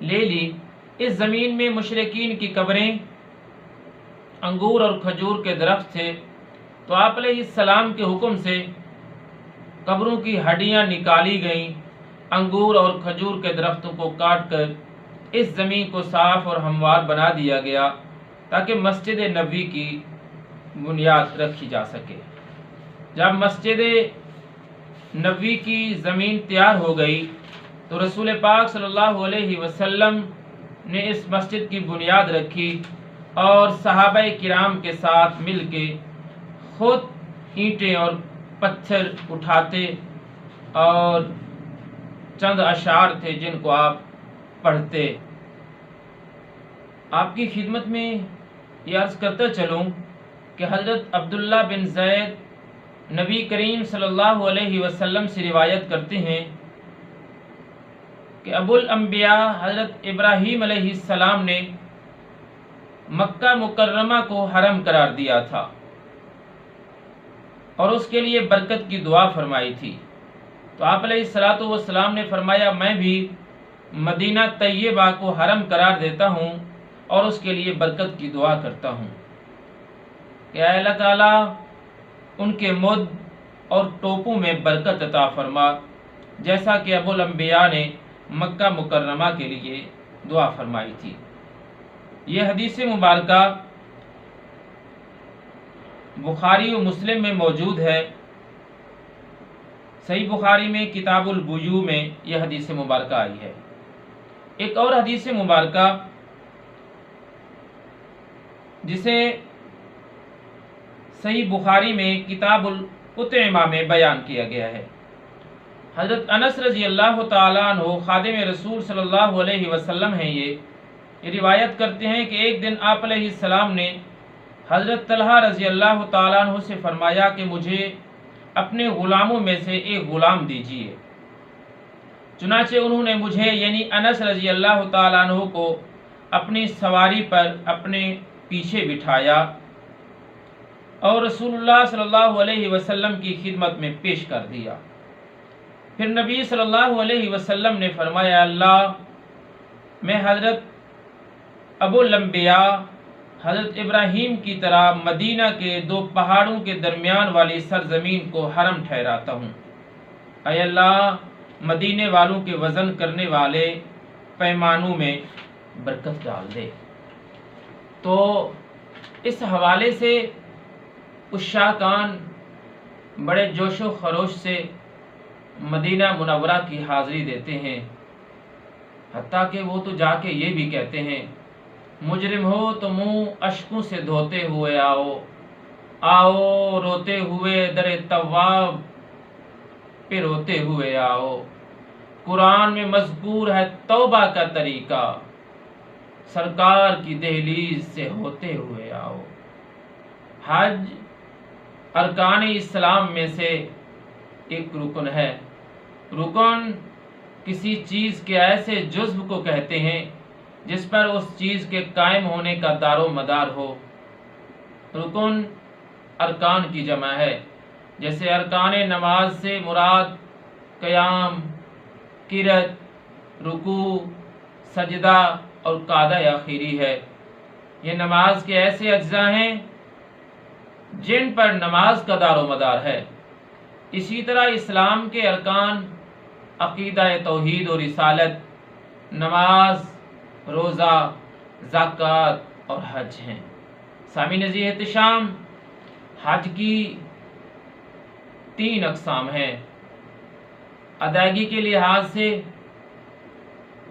لے لی۔ اس زمین میں مشرکین کی قبریں، انگور اور کھجور کے درخت تھے، تو آپ علیہ السلام کے حکم سے قبروں کی ہڈیاں نکالی گئیں، انگور اور کھجور کے درختوں کو کاٹ کر اس زمین کو صاف اور ہموار بنا دیا گیا تاکہ مسجد نبوی کی بنیاد رکھی جا سکے۔ جب مسجد نبوی کی زمین تیار ہو گئی تو رسول پاک صلی اللہ علیہ وسلم نے اس مسجد کی بنیاد رکھی اور صحابہ کرام کے ساتھ مل کے خود اینٹیں اور پتھر اٹھاتے اور چند اشعار تھے جن کو آپ پڑھتے۔ آپ کی خدمت میں یہ عرض کرتا چلوں کہ حضرت عبداللہ بن زید نبی کریم صلی اللہ علیہ وسلم سے روایت کرتے ہیں کہ ابو الانبیاء حضرت ابراہیم علیہ السلام نے مکہ مکرمہ کو حرم قرار دیا تھا اور اس کے لیے برکت کی دعا فرمائی تھی۔ تو آپ علیہ الصلاۃ والسلام نے فرمایا میں بھی مدینہ طیبہ کو حرم قرار دیتا ہوں اور اس کے لیے برکت کی دعا کرتا ہوں کہ اے اللہ تعالیٰ ان کے مد اور ٹوپوں میں برکت عطا فرما، جیسا کہ ابو الانبیاء نے مکہ مکرمہ کے لیے دعا فرمائی تھی۔ یہ حدیث مبارکہ بخاری و مسلم میں موجود ہے۔ صحیح بخاری میں کتاب البیوع میں یہ حدیث مبارکہ آئی ہے۔ ایک اور حدیث مبارکہ جسے صحیح بخاری میں کتاب الاطعمہ میں بیان کیا گیا ہے، حضرت انس رضی اللہ تعالیٰ عنہ خادم رسول صلی اللہ علیہ وسلم ہیں، یہ روایت کرتے ہیں کہ ایک دن آپ علیہ السلام نے حضرت طلحہ رضی اللہ تعالیٰ عنہ سے فرمایا کہ مجھے اپنے غلاموں میں سے ایک غلام دیجیے۔ چنانچہ انہوں نے مجھے یعنی انس رضی اللہ تعالیٰ عنہ کو اپنی سواری پر اپنے پیچھے بٹھایا اور رسول اللہ صلی اللہ علیہ وسلم کی خدمت میں پیش کر دیا۔ پھر نبی صلی اللہ علیہ وسلم نے فرمایا اللہ میں حضرت ابو الانبیاء حضرت ابراہیم کی طرح مدینہ کے دو پہاڑوں کے درمیان والی سرزمین کو حرم ٹھہراتا ہوں، اے اللہ مدینے والوں کے وزن کرنے والے پیمانوں میں برکت ڈال دے۔ تو اس حوالے سے عشاقان بڑے جوش و خروش سے مدینہ منورہ کی حاضری دیتے ہیں، حتیٰ کہ وہ تو جا کے یہ بھی کہتے ہیں مجرم ہو تو منہ اشکوں سے دھوتے ہوئے آؤ، آؤ روتے ہوئے در تواب پہ روتے ہوئے آؤ، قرآن میں مذکور ہے توبہ کا طریقہ، سرکار کی دہلیز سے ہوتے ہوئے آؤ۔ حج ارکان اسلام میں سے ایک رکن ہے۔ رکن کسی چیز کے ایسے جزو کو کہتے ہیں جس پر اس چیز کے قائم ہونے کا دار و مدار ہو۔ رکن ارکان کی جمع ہے، جیسے ارکان نماز سے مراد قیام، قرأت، رکوع، سجدہ اور قعدہ اخیری ہے۔ یہ نماز کے ایسے اجزاء ہیں جن پر نماز کا دار و مدار ہے۔ اسی طرح اسلام کے ارکان عقیدہ توحید و رسالت، نماز، روزہ، زکوٰۃ اور حج ہیں۔ سامعین عزیز احتشام، حج کی 3 اقسام ہیں ادائیگی کے لحاظ سے۔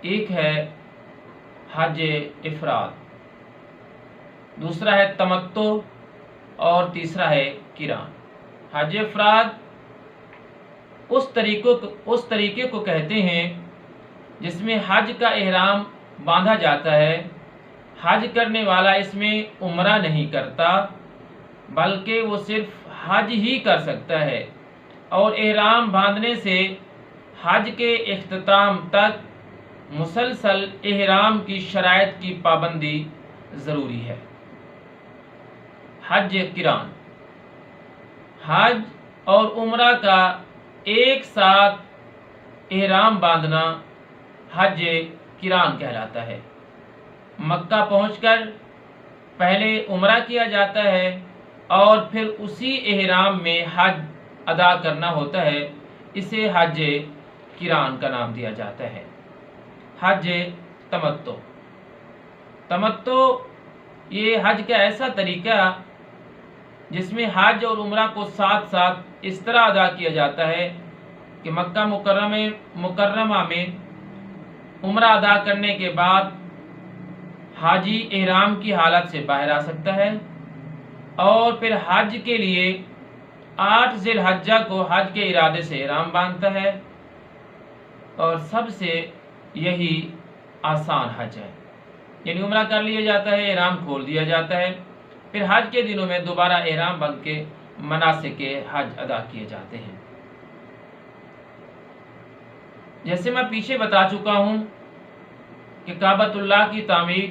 ایک ہے حج افراد، دوسرا ہے تمتع اور تیسرا ہے قران۔ حج افراد اس طریقے کو کہتے ہیں جس میں حج کا احرام باندھا جاتا ہے۔ حج کرنے والا اس میں عمرہ نہیں کرتا بلکہ وہ صرف حج ہی کر سکتا ہے، اور احرام باندھنے سے حج کے اختتام تک مسلسل احرام کی شرائط کی پابندی ضروری ہے۔ حج قران، حج اور عمرہ کا ایک ساتھ احرام باندھنا حج قران کہلاتا ہے۔ مکہ پہنچ کر پہلے عمرہ کیا جاتا ہے اور پھر اسی احرام میں حج ادا کرنا ہوتا ہے، اسے حج قران کا نام دیا جاتا ہے۔ حج تمتع، تمتع یہ حج کا ایسا طریقہ جس میں حج اور عمرہ کو ساتھ ساتھ اس طرح ادا کیا جاتا ہے کہ مکہ مکرمہ میں عمرہ ادا کرنے کے بعد حاجی احرام کی حالت سے باہر آ سکتا ہے، اور پھر حج کے لیے 8 ذی الحجہ کو حج کے ارادے سے احرام باندھتا ہے، اور سب سے یہی آسان حج ہے، یعنی عمرہ کر لیا جاتا ہے، احرام کھول دیا جاتا ہے، پھر حج کے دنوں میں دوبارہ احرام بند کے مناسک حج ادا کیے جاتے ہیں۔ جیسے میں پیچھے بتا چکا ہوں کہ کعبۃ اللہ کی تعمیر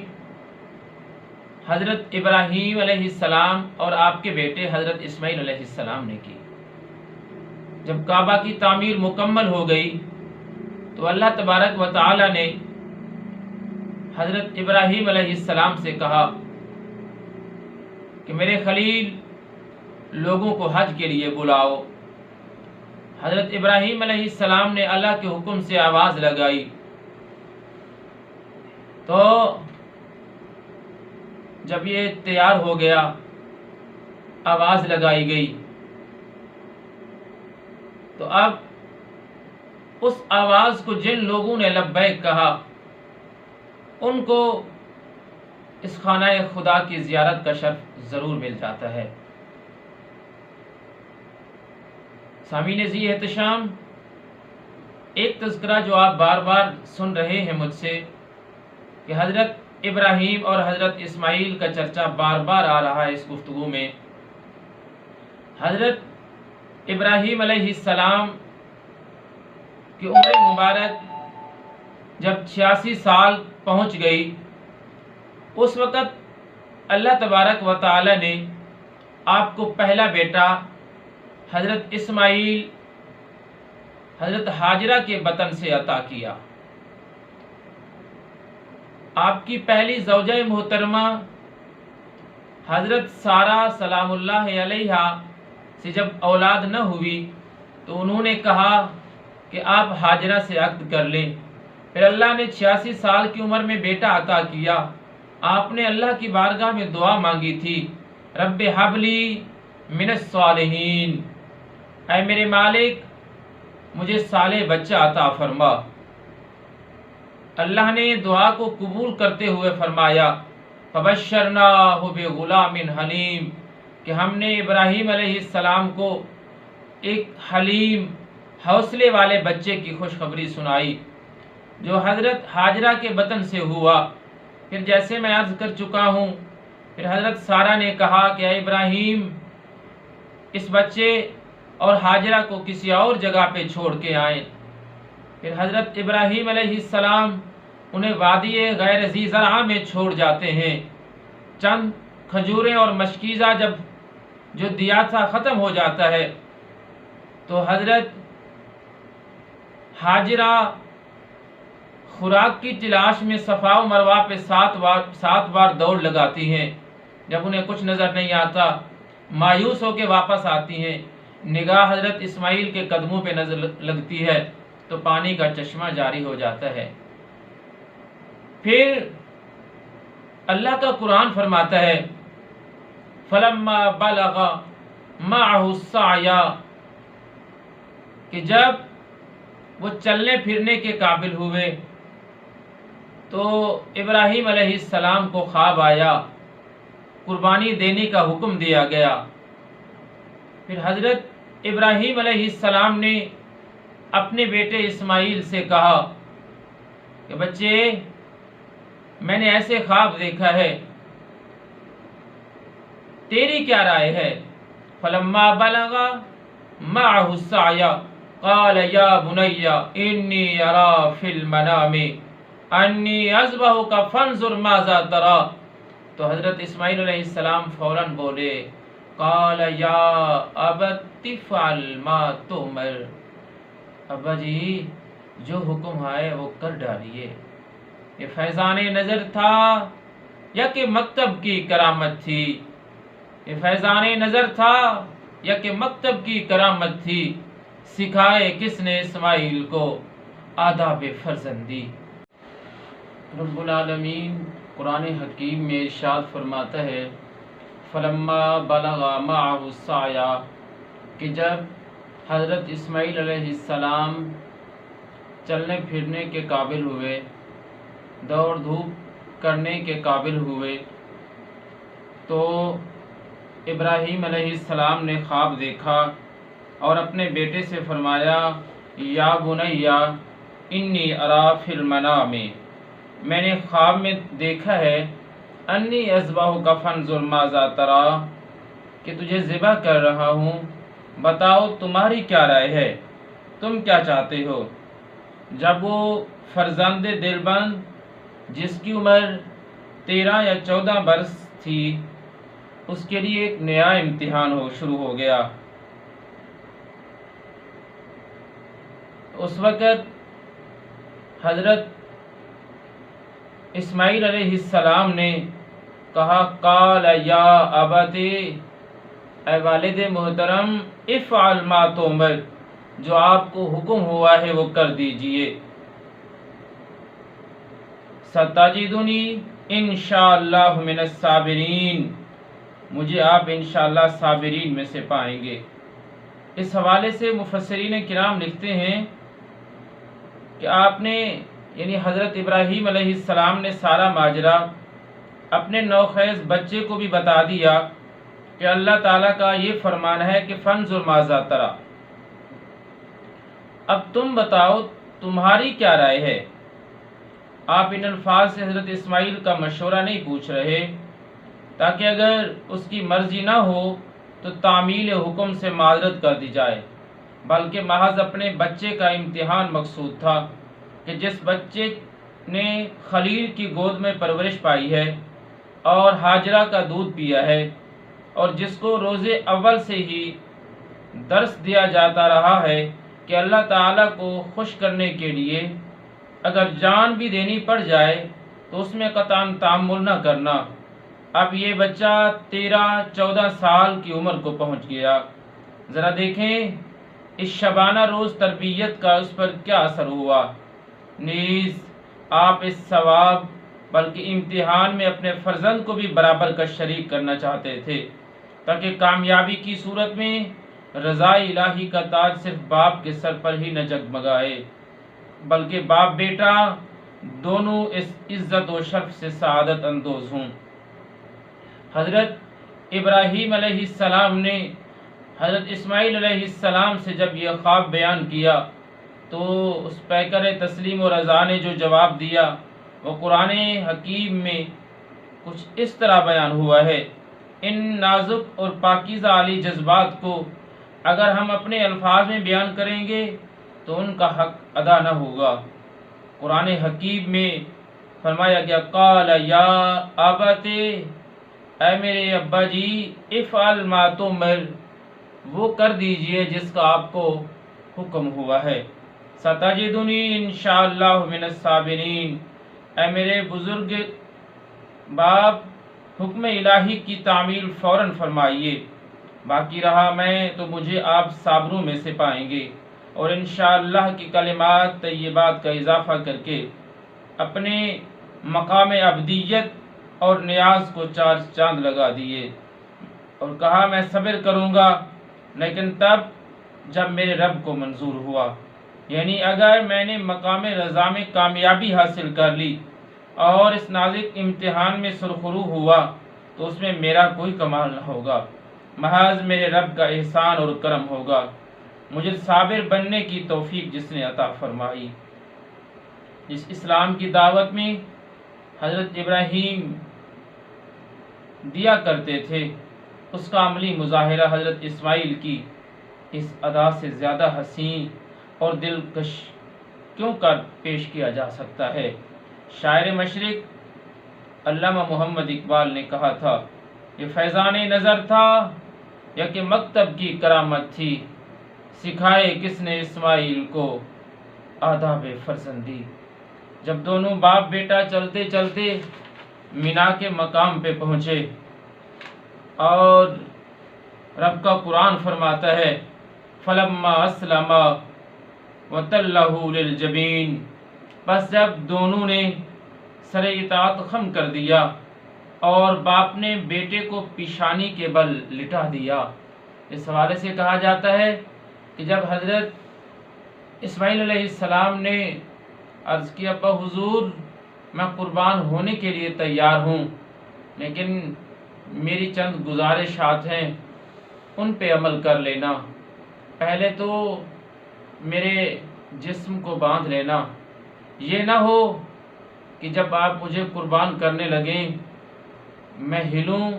حضرت ابراہیم علیہ السلام اور آپ کے بیٹے حضرت اسماعیل علیہ السلام نے کی۔ جب کعبہ کی تعمیر مکمل ہو گئی تو اللہ تبارک و تعالی نے حضرت ابراہیم علیہ السلام سے کہا کہ میرے خلیل لوگوں کو حج کے لیے بلاؤ۔ حضرت ابراہیم علیہ السلام نے اللہ کے حکم سے آواز لگائی تو جب یہ تیار ہو گیا، آواز لگائی گئی، تو اب اس آواز کو جن لوگوں نے لبیک کہا ان کو اس خانہ خدا کی زیارت کا شرف ضرور مل جاتا ہے۔ سامعین ذی احتشام، ایک تذکرہ جو آپ بار بار سن رہے ہیں مجھ سے کہ حضرت ابراہیم اور حضرت اسماعیل کا چرچا بار بار آ رہا ہے اس گفتگو میں۔ حضرت ابراہیم علیہ السلام کی عمر مبارک جب 86 سال پہنچ گئی، اس وقت اللہ تبارک و تعالی نے آپ کو پہلا بیٹا حضرت اسماعیل حضرت حاجرہ کے بطن سے عطا کیا۔ آپ کی پہلی زوجہ محترمہ حضرت سارہ سلام اللہ علیہا سے جب اولاد نہ ہوئی تو انہوں نے کہا کہ آپ حاجرہ سے عقد کر لیں۔ پھر اللہ نے 86 سال کی عمر میں بیٹا عطا کیا۔ آپ نے اللہ کی بارگاہ میں دعا مانگی تھی، رب ہب لی من الصالحین، اے میرے مالک مجھے صالح بچہ عطا فرما۔ اللہ نے دعا کو قبول کرتے ہوئے فرمایا فبشرناہ بغلام حلیم، کہ ہم نے ابراہیم علیہ السلام کو ایک حلیم حوصلے والے بچے کی خوشخبری سنائی جو حضرت حاجرہ کے بطن سے ہوا۔ پھر جیسے میں عرض کر چکا ہوں، پھر حضرت سارہ نے کہا کہ اے ابراہیم اس بچے اور حاجرہ کو کسی اور جگہ پہ چھوڑ کے آئیں۔ پھر حضرت ابراہیم علیہ السلام انہیں وادی غیر ذی زرع میں چھوڑ جاتے ہیں۔ چند کھجوریں اور مشکیزہ جب جو دیا تھا ختم ہو جاتا ہے تو حضرت حاجرہ خوراک کی تلاش میں صفا و مروہ پہ 7 بار دوڑ لگاتی ہیں۔ جب انہیں کچھ نظر نہیں آتا مایوس ہو کے واپس آتی ہیں، نگاہ حضرت اسماعیل کے قدموں پہ نظر لگتی ہے تو پانی کا چشمہ جاری ہو جاتا ہے۔ پھر اللہ کا قرآن فرماتا ہے فلما بلغ معه السعی، کہ جب وہ چلنے پھرنے کے قابل ہوئے تو ابراہیم علیہ السلام کو خواب آیا، قربانی دینے کا حکم دیا گیا۔ پھر حضرت ابراہیم علیہ السلام نے اپنے بیٹے اسماعیل سے کہا کہ بچے میں نے ایسے خواب دیکھا ہے، تیری کیا رائے ہے؟ فلما بلغ معه السعی قال یا بنی انی اری فی المنام انی اذبحک فانظر ماذا تری، تو حضرت اسماعیل علیہ السلام فوراً بولے قال یا ابت افعل ما تؤمر، ابا جی جو حکم آئے وہ کر ڈالیے۔ یہ فیضان نظر تھا یا کہ مکتب کی کرامت تھی؟ یہ فیضان نظر تھا یا کہ مکتب کی کرامت تھی؟ سکھائے کس نے اسماعیل کو آداب فرزندی؟ رب العالمین قرآن حکیم میں ارشاد فرماتا ہے فلما بلغ معه السعی، کہ جب حضرت اسماعیل علیہ السلام چلنے پھرنے کے قابل ہوئے، دوڑ دھوپ کرنے کے قابل ہوئے، تو ابراہیم علیہ السلام نے خواب دیکھا اور اپنے بیٹے سے فرمایا یا بنیا انی ارا فی المنام، میں نے خواب میں دیکھا ہے انی اذبحک فانظر ماذا تری، کہ تجھے ذبح کر رہا ہوں، بتاؤ تمہاری کیا رائے ہے، تم کیا چاہتے ہو۔ جب وہ فرزند دلبند جس کی عمر 13 یا 14 برس تھی، اس کے لیے ایک نیا امتحان شروع ہو گیا۔ اس وقت حضرت اسماعیل علیہ السلام نے کہا قال یا ابت، اے والد محترم افعل ما تؤمر، جو آپ کو حکم ہوا ہے وہ کر دیجئے، ستجدنی انشاءاللہ من الصابرین، مجھے آپ انشاءاللہ صابرین میں سے پائیں گے۔ اس حوالے سے مفسرین کرام لکھتے ہیں کہ آپ نے یعنی حضرت ابراہیم علیہ السلام نے سارا ماجرا اپنے نوخیز بچے کو بھی بتا دیا کہ اللہ تعالیٰ کا یہ فرمان ہے کہ فانظر ماذا تری، اب تم بتاؤ تمہاری کیا رائے ہے۔ آپ ان الفاظ سے حضرت اسماعیل کا مشورہ نہیں پوچھ رہے تاکہ اگر اس کی مرضی نہ ہو تو تعمیل حکم سے معذرت کر دی جائے، بلکہ محض اپنے بچے کا امتحان مقصود تھا کہ جس بچے نے خلیل کی گود میں پرورش پائی ہے اور ہاجرہ کا دودھ پیا ہے، اور جس کو روزے اول سے ہی درس دیا جاتا رہا ہے کہ اللہ تعالیٰ کو خوش کرنے کے لیے اگر جان بھی دینی پڑ جائے تو اس میں قطعاً تحمل نہ کرنا، اب یہ بچہ 13-14 سال کی عمر کو پہنچ گیا۔ ذرا دیکھیں اس شبانہ روز تربیت کا اس پر کیا اثر ہوا۔ نیز آپ اس ثواب بلکہ امتحان میں اپنے فرزند کو بھی برابر کا شریک کرنا چاہتے تھے تاکہ کامیابی کی صورت میں رضا الہی کا تاج صرف باپ کے سر پر ہی نہ جگمگائے، بلکہ باپ بیٹا دونوں اس عزت و شرف سے سعادت اندوز ہوں۔ حضرت ابراہیم علیہ السلام نے حضرت اسماعیل علیہ السلام سے جب یہ خواب بیان کیا تو اس پیکر تسلیم و رضا نے جو جواب دیا وہ قرآن حکیم میں کچھ اس طرح بیان ہوا ہے۔ ان نازک اور پاکیزہ عالی جذبات کو اگر ہم اپنے الفاظ میں بیان کریں گے تو ان کا حق ادا نہ ہوگا۔ قرآن حکیم میں فرمایا گیا قال یا ابت، اے میرے ابا جی افعل ما تؤمر، وہ کر دیجئے جس کا آپ کو حکم ہوا ہے، ستجدنی انشاءاللہ من الصابرین، اے میرے بزرگ باپ حکم الہی کی تعمیل فوراً فرمائیے، باقی رہا میں تو مجھے آپ صابروں میں سے پائیں گے، اور انشاءاللہ کی کلمات طیبات کا اضافہ کر کے اپنے مقام عبدیت اور نیاز کو 4 چاند لگا دیے، اور کہا میں صبر کروں گا لیکن تب جب میرے رب کو منظور ہوا، یعنی اگر میں نے مقام رضا میں کامیابی حاصل کر لی اور اس نازک امتحان میں سرخرو ہوا تو اس میں میرا کوئی کمال نہ ہوگا، محض میرے رب کا احسان اور کرم ہوگا، مجھے صابر بننے کی توفیق جس نے عطا فرمائی۔ جس اسلام کی دعوت میں حضرت ابراہیم دیا کرتے تھے اس کا عملی مظاہرہ حضرت اسماعیل کی اس ادا سے زیادہ حسین اور دلکش کیوں کر پیش کیا جا سکتا ہے۔ شاعر مشرق علامہ محمد اقبال نے کہا تھا یہ فیضان نظر تھا یا کہ مکتب کی کرامت تھی، سکھائے کس نے اسماعیل کو آداب فرزندی۔ جب دونوں باپ بیٹا چلتے چلتے مینا کے مقام پہ پہنچے اور رب کا قرآن فرماتا ہے فلما اسلما وتلہ للجبین، بس جب دونوں نے سر اطاعت خم کر دیا اور باپ نے بیٹے کو پیشانی کے بل لٹا دیا۔ اس حوالے سے کہا جاتا ہے کہ جب حضرت اسماعیل علیہ السلام نے عرض کیا ابا حضور میں قربان ہونے کے لیے تیار ہوں، لیکن میری چند گزارشات ہیں ان پہ عمل کر لینا۔ پہلے تو میرے جسم کو باندھ لینا، یہ نہ ہو کہ جب آپ مجھے قربان کرنے لگیں میں ہلوں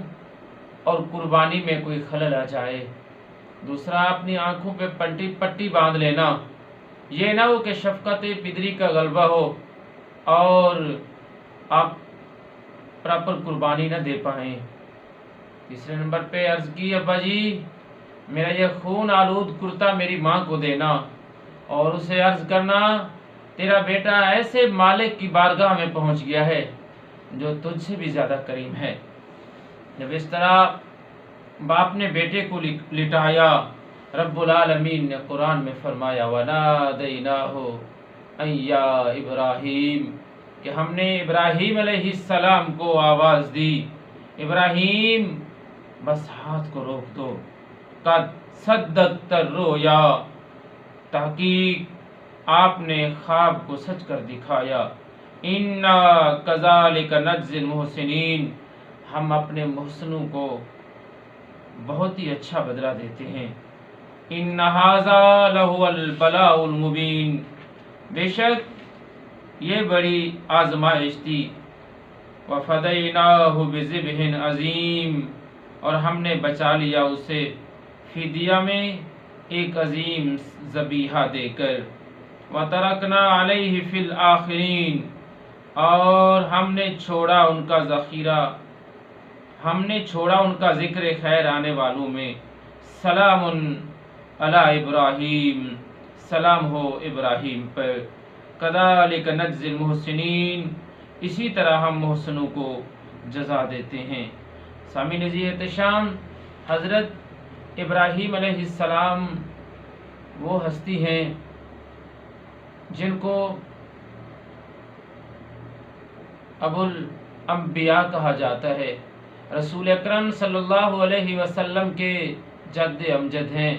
اور قربانی میں کوئی خلل آ جائے۔ دوسرا، اپنی آنکھوں پہ پٹی باندھ لینا، یہ نہ ہو کہ شفقت پدری کا غلبہ ہو اور آپ پراپر قربانی نہ دے پائیں۔ تیسرے نمبر پہ عرض کی، ابا جی میرا یہ خون آلود کرتا میری ماں کو دینا اور اسے عرض کرنا تیرا بیٹا ایسے مالک کی بارگاہ میں پہنچ گیا ہے جو تجھ سے بھی زیادہ کریم ہے۔ جب اس طرح باپ نے بیٹے کو لٹایا، رب العالمین نے قرآن میں فرمایا وَنَادَيْنَاهُ أَن يَا إِبْرَاهِيمُ، کہ ہم نے ابراہیم علیہ السلام کو آواز دی، ابراہیم بس ہاتھ کو روک دو، قد صدقت الرؤیا، تحقیق آپ نے خواب کو سچ کر دکھایا، انا کذالک نجزی المحسنین، ہم اپنے محسنوں کو بہت ہی اچھا بدلہ دیتے ہیں، ان ھذا لہو البلاء المبین، بے شک یہ بڑی آزمائش تھی، وفدیناہ بذبح عظیم، اور ہم نے بچا لیا اسے فدیہ میں ایک عظیم ذبیحہ دے کر، وترکنا علیہ فی الآخرین، اور ہم نے چھوڑا ان کا ذخیرہ، ہم نے چھوڑا ان کا ذکر خیر آنے والوں میں، سلام علی ابراہیم، سلام ہو ابراہیم پر، کذالک نجزی المحسنین، اسی طرح ہم محسنوں کو جزا دیتے ہیں۔ سامعین ذی احتشام، حضرت ابراہیم علیہ السلام وہ ہستی ہیں جن کو ابو الانبیاء کہا جاتا ہے، رسول اکرم صلی اللہ علیہ وسلم کے جد امجد ہیں۔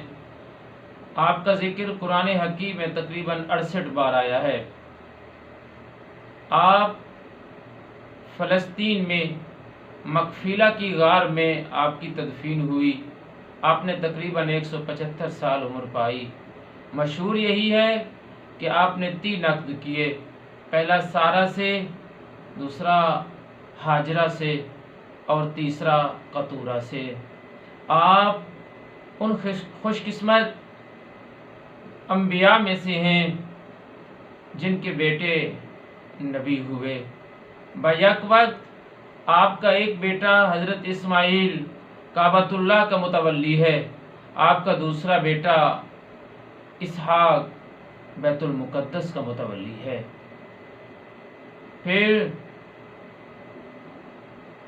آپ کا ذکر قرآن حکیم میں تقریباً 68 بار آیا ہے۔ آپ فلسطین میں مقفیلہ کی غار میں آپ کی تدفین ہوئی، آپ نے تقریباً 175 سال عمر پائی۔ مشہور یہی ہے کہ آپ نے 3 عقد کیے، پہلا سارہ سے، دوسرا ہاجرہ سے اور تیسرا قطورہ سے۔ آپ ان خوش قسمت انبیاء میں سے ہیں جن کے بیٹے نبی ہوئے۔ بیک وقت آپ کا ایک بیٹا حضرت اسماعیل کعبۃ اللہ کا متولی ہے، آپ کا دوسرا بیٹا اسحاق بیت المقدس کا متولی ہے۔ پھر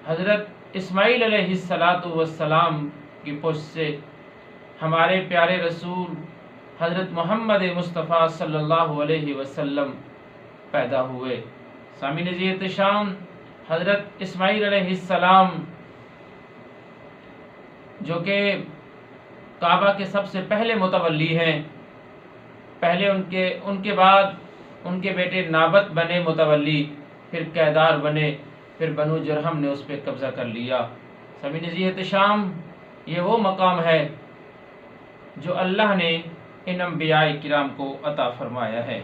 حضرت اسماعیل علیہ السلام کی پشت سے ہمارے پیارے رسول حضرت محمد مصطفیٰ صلی اللہ علیہ وسلم پیدا ہوئے۔ سامعین ذی احتشام، حضرت اسماعیل علیہ السلام جو کہ کعبہ کے سب سے پہلے متولی ہیں، پہلے ان کے بعد ان کے بیٹے نابت بنے متولی، پھر کیدار بنے، پھر بنو جرہم نے اس پہ قبضہ کر لیا۔ سامعین ذی احتشام، یہ وہ مقام ہے جو اللہ نے ان انبیاء کرام کو عطا فرمایا ہے۔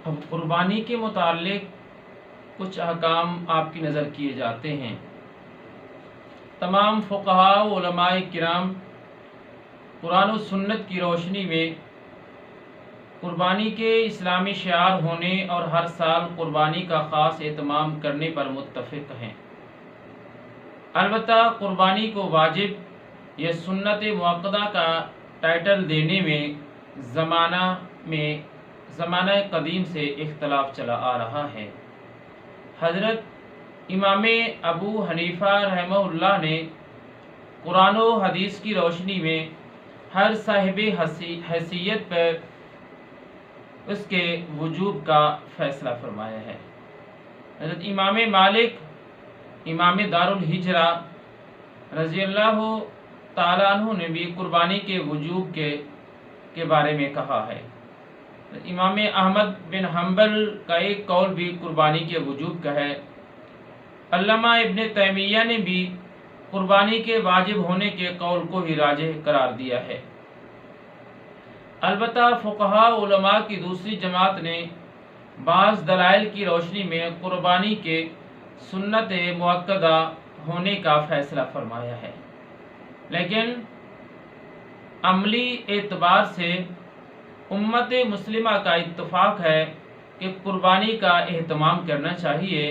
اب قربانی کے متعلق کچھ احکام آپ کی نظر کیے جاتے ہیں۔ تمام فقہاء و علماء کرام قرآن و سنت کی روشنی میں قربانی کے اسلامی شعار ہونے اور ہر سال قربانی کا خاص اہتمام کرنے پر متفق ہیں۔ البتہ قربانی کو واجب یا سنت مؤکدہ کا ٹائٹل دینے میں زمانہ قدیم سے اختلاف چلا آ رہا ہے۔ حضرت امام ابو حنیفہ رحمہ اللہ نے قرآن و حدیث کی روشنی میں ہر صاحب حیثیت پر اس کے وجوب کا فیصلہ فرمایا ہے۔ حضرت امام مالک امام دار الہجرہ رضی اللہ تعالیٰ عنہ نے بھی قربانی کے وجوب کے بارے میں کہا ہے۔ امام احمد بن حنبل کا ایک قول بھی قربانی کے وجوب کا ہے۔ علامہ ابن تیمیہ نے بھی قربانی کے واجب ہونے کے قول کو ہی راجح قرار دیا ہے۔ البتہ فقہاء علماء کی دوسری جماعت نے بعض دلائل کی روشنی میں قربانی کے سنت مؤکدہ ہونے کا فیصلہ فرمایا ہے، لیکن عملی اعتبار سے امت مسلمہ کا اتفاق ہے کہ قربانی کا اہتمام کرنا چاہیے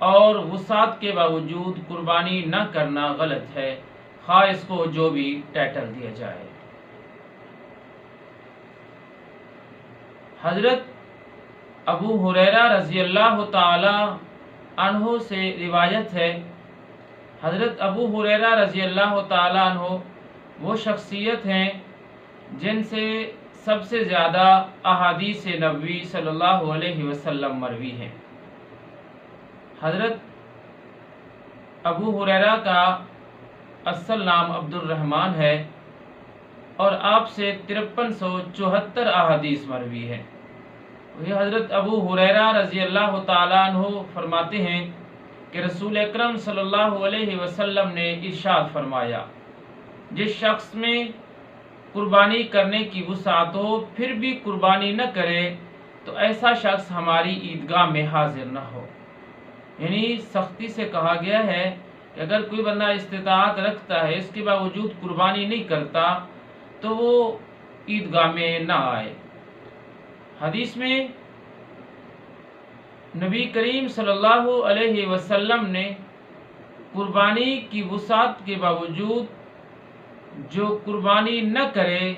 اور وسعت کے باوجود قربانی نہ کرنا غلط ہے، خواہ اس کو جو بھی ٹائٹل دیا جائے۔ حضرت ابو ہریرہ رضی اللہ تعالی عنہ سے روایت ہے، حضرت ابو ہریرہ رضی اللہ تعالی عنہ وہ شخصیت ہیں جن سے سب سے زیادہ احادیث نبوی صلی اللہ علیہ وسلم مروی ہیں۔ حضرت ابو ہریرہ کا اصل نام عبد الرحمن ہے اور آپ سے 5374 احادیث مروی ہیں۔ یہ حضرت ابو ہریرہ رضی اللہ تعالیٰ عنہ فرماتے ہیں کہ رسول اکرم صلی اللہ علیہ وسلم نے ارشاد فرمایا، جس شخص میں قربانی کرنے کی وسعت ہو پھر بھی قربانی نہ کرے تو ایسا شخص ہماری عیدگاہ میں حاضر نہ ہو۔ یعنی سختی سے کہا گیا ہے کہ اگر کوئی بندہ استطاعت رکھتا ہے اس کے باوجود قربانی نہیں کرتا تو وہ عیدگاہ میں نہ آئے۔ حدیث میں نبی کریم صلی اللہ علیہ وسلم نے قربانی کی وسعت کے باوجود جو قربانی نہ کرے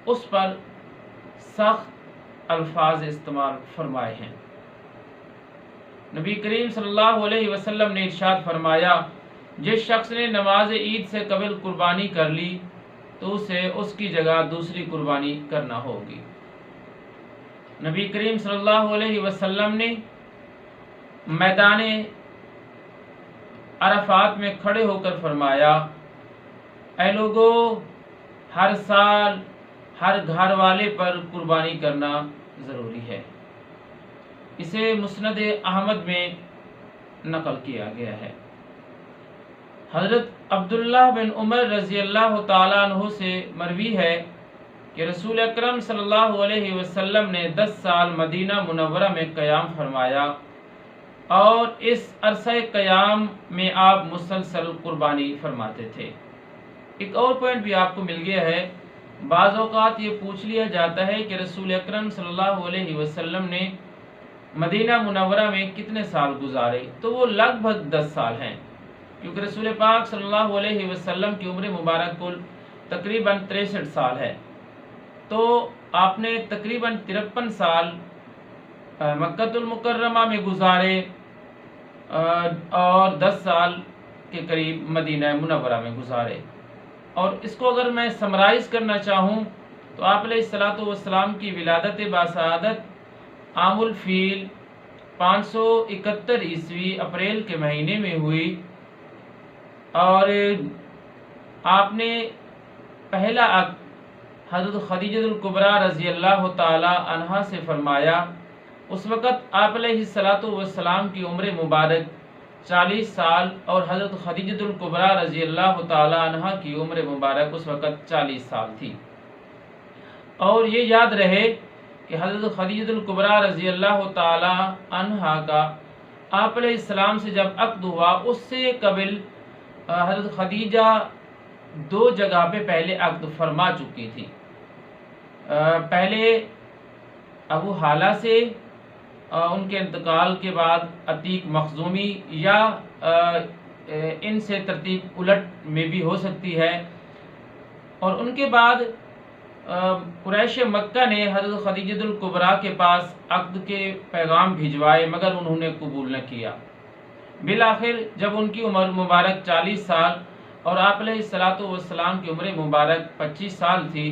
اس پر سخت الفاظ استعمال فرمائے ہیں۔ نبی کریم صلی اللہ علیہ وسلم نے ارشاد فرمایا، جس شخص نے نماز عید سے قبل قربانی کر لی تو اسے اس کی جگہ دوسری قربانی کرنا ہوگی۔ نبی کریم صلی اللہ علیہ وسلم نے میدان عرفات میں کھڑے ہو کر فرمایا، اے لوگو، ہر سال ہر گھر والے پر قربانی کرنا ضروری ہے۔ اسے مسند احمد میں نقل کیا گیا ہے۔ حضرت عبداللہ بن عمر رضی اللہ تعالیٰ عنہ سے مروی ہے کہ رسول اکرم صلی اللہ علیہ وسلم نے 10 سال مدینہ منورہ میں قیام فرمایا اور اس عرصہ قیام میں آپ مسلسل قربانی فرماتے تھے۔ ایک اور پوائنٹ بھی آپ کو مل گیا ہے، بعض اوقات یہ پوچھ لیا جاتا ہے کہ رسول اکرم صلی اللہ علیہ وسلم نے مدینہ منورہ میں کتنے سال گزارے، تو وہ لگ بھگ 10 سال ہیں، کیونکہ رسول پاک صلی اللہ علیہ وسلم کی عمر مبارک کل تقریباً 63 سال ہے، تو آپ نے تقریباً 53 سال مکہ المکرمہ میں گزارے اور 10 سال کے قریب مدینہ منورہ میں گزارے۔ اور اس کو اگر میں سمرائز کرنا چاہوں تو آپ علیہ الصلوۃ والسلام کی ولادت باسعادت عام الفیل 571 عیسوی اپریل کے مہینے میں ہوئی، اور آپ نے پہلا عقد حضرت خدیجہ الکبریٰ رضی اللہ تعالی عنہا سے فرمایا۔ اس وقت آپ علیہ الصلوۃ والسلام کی عمر مبارک 40 سال اور حضرت خدیجہ الکبریٰ رضی اللہ تعالی عنہا کی عمر مبارک اس وقت 40 سال تھی۔ اور یہ یاد رہے کہ حضرت خدیجہ الکبریٰ رضی اللہ تعالی عنہا کا آپ علیہ السلام سے جب عقد ہوا، اس سے قبل حضرت خدیجہ 2 جگہ پہ پہلے عقد فرما چکی تھی۔ پہلے ابو حالہ سے ان کے انتقال کے بعد عتیق مخزومی، یا ان سے ترتیب الٹ میں بھی ہو سکتی ہے، اور ان کے بعد قریش مکہ نے حضرت خدیجہ الکبریٰ کے پاس عقد کے پیغام بھجوائے مگر انہوں نے قبول نہ کیا۔ بالآخر جب ان کی عمر مبارک 40 سال اور آپ علیہ الصلوۃ والسلام کی عمر مبارک 25 سال تھی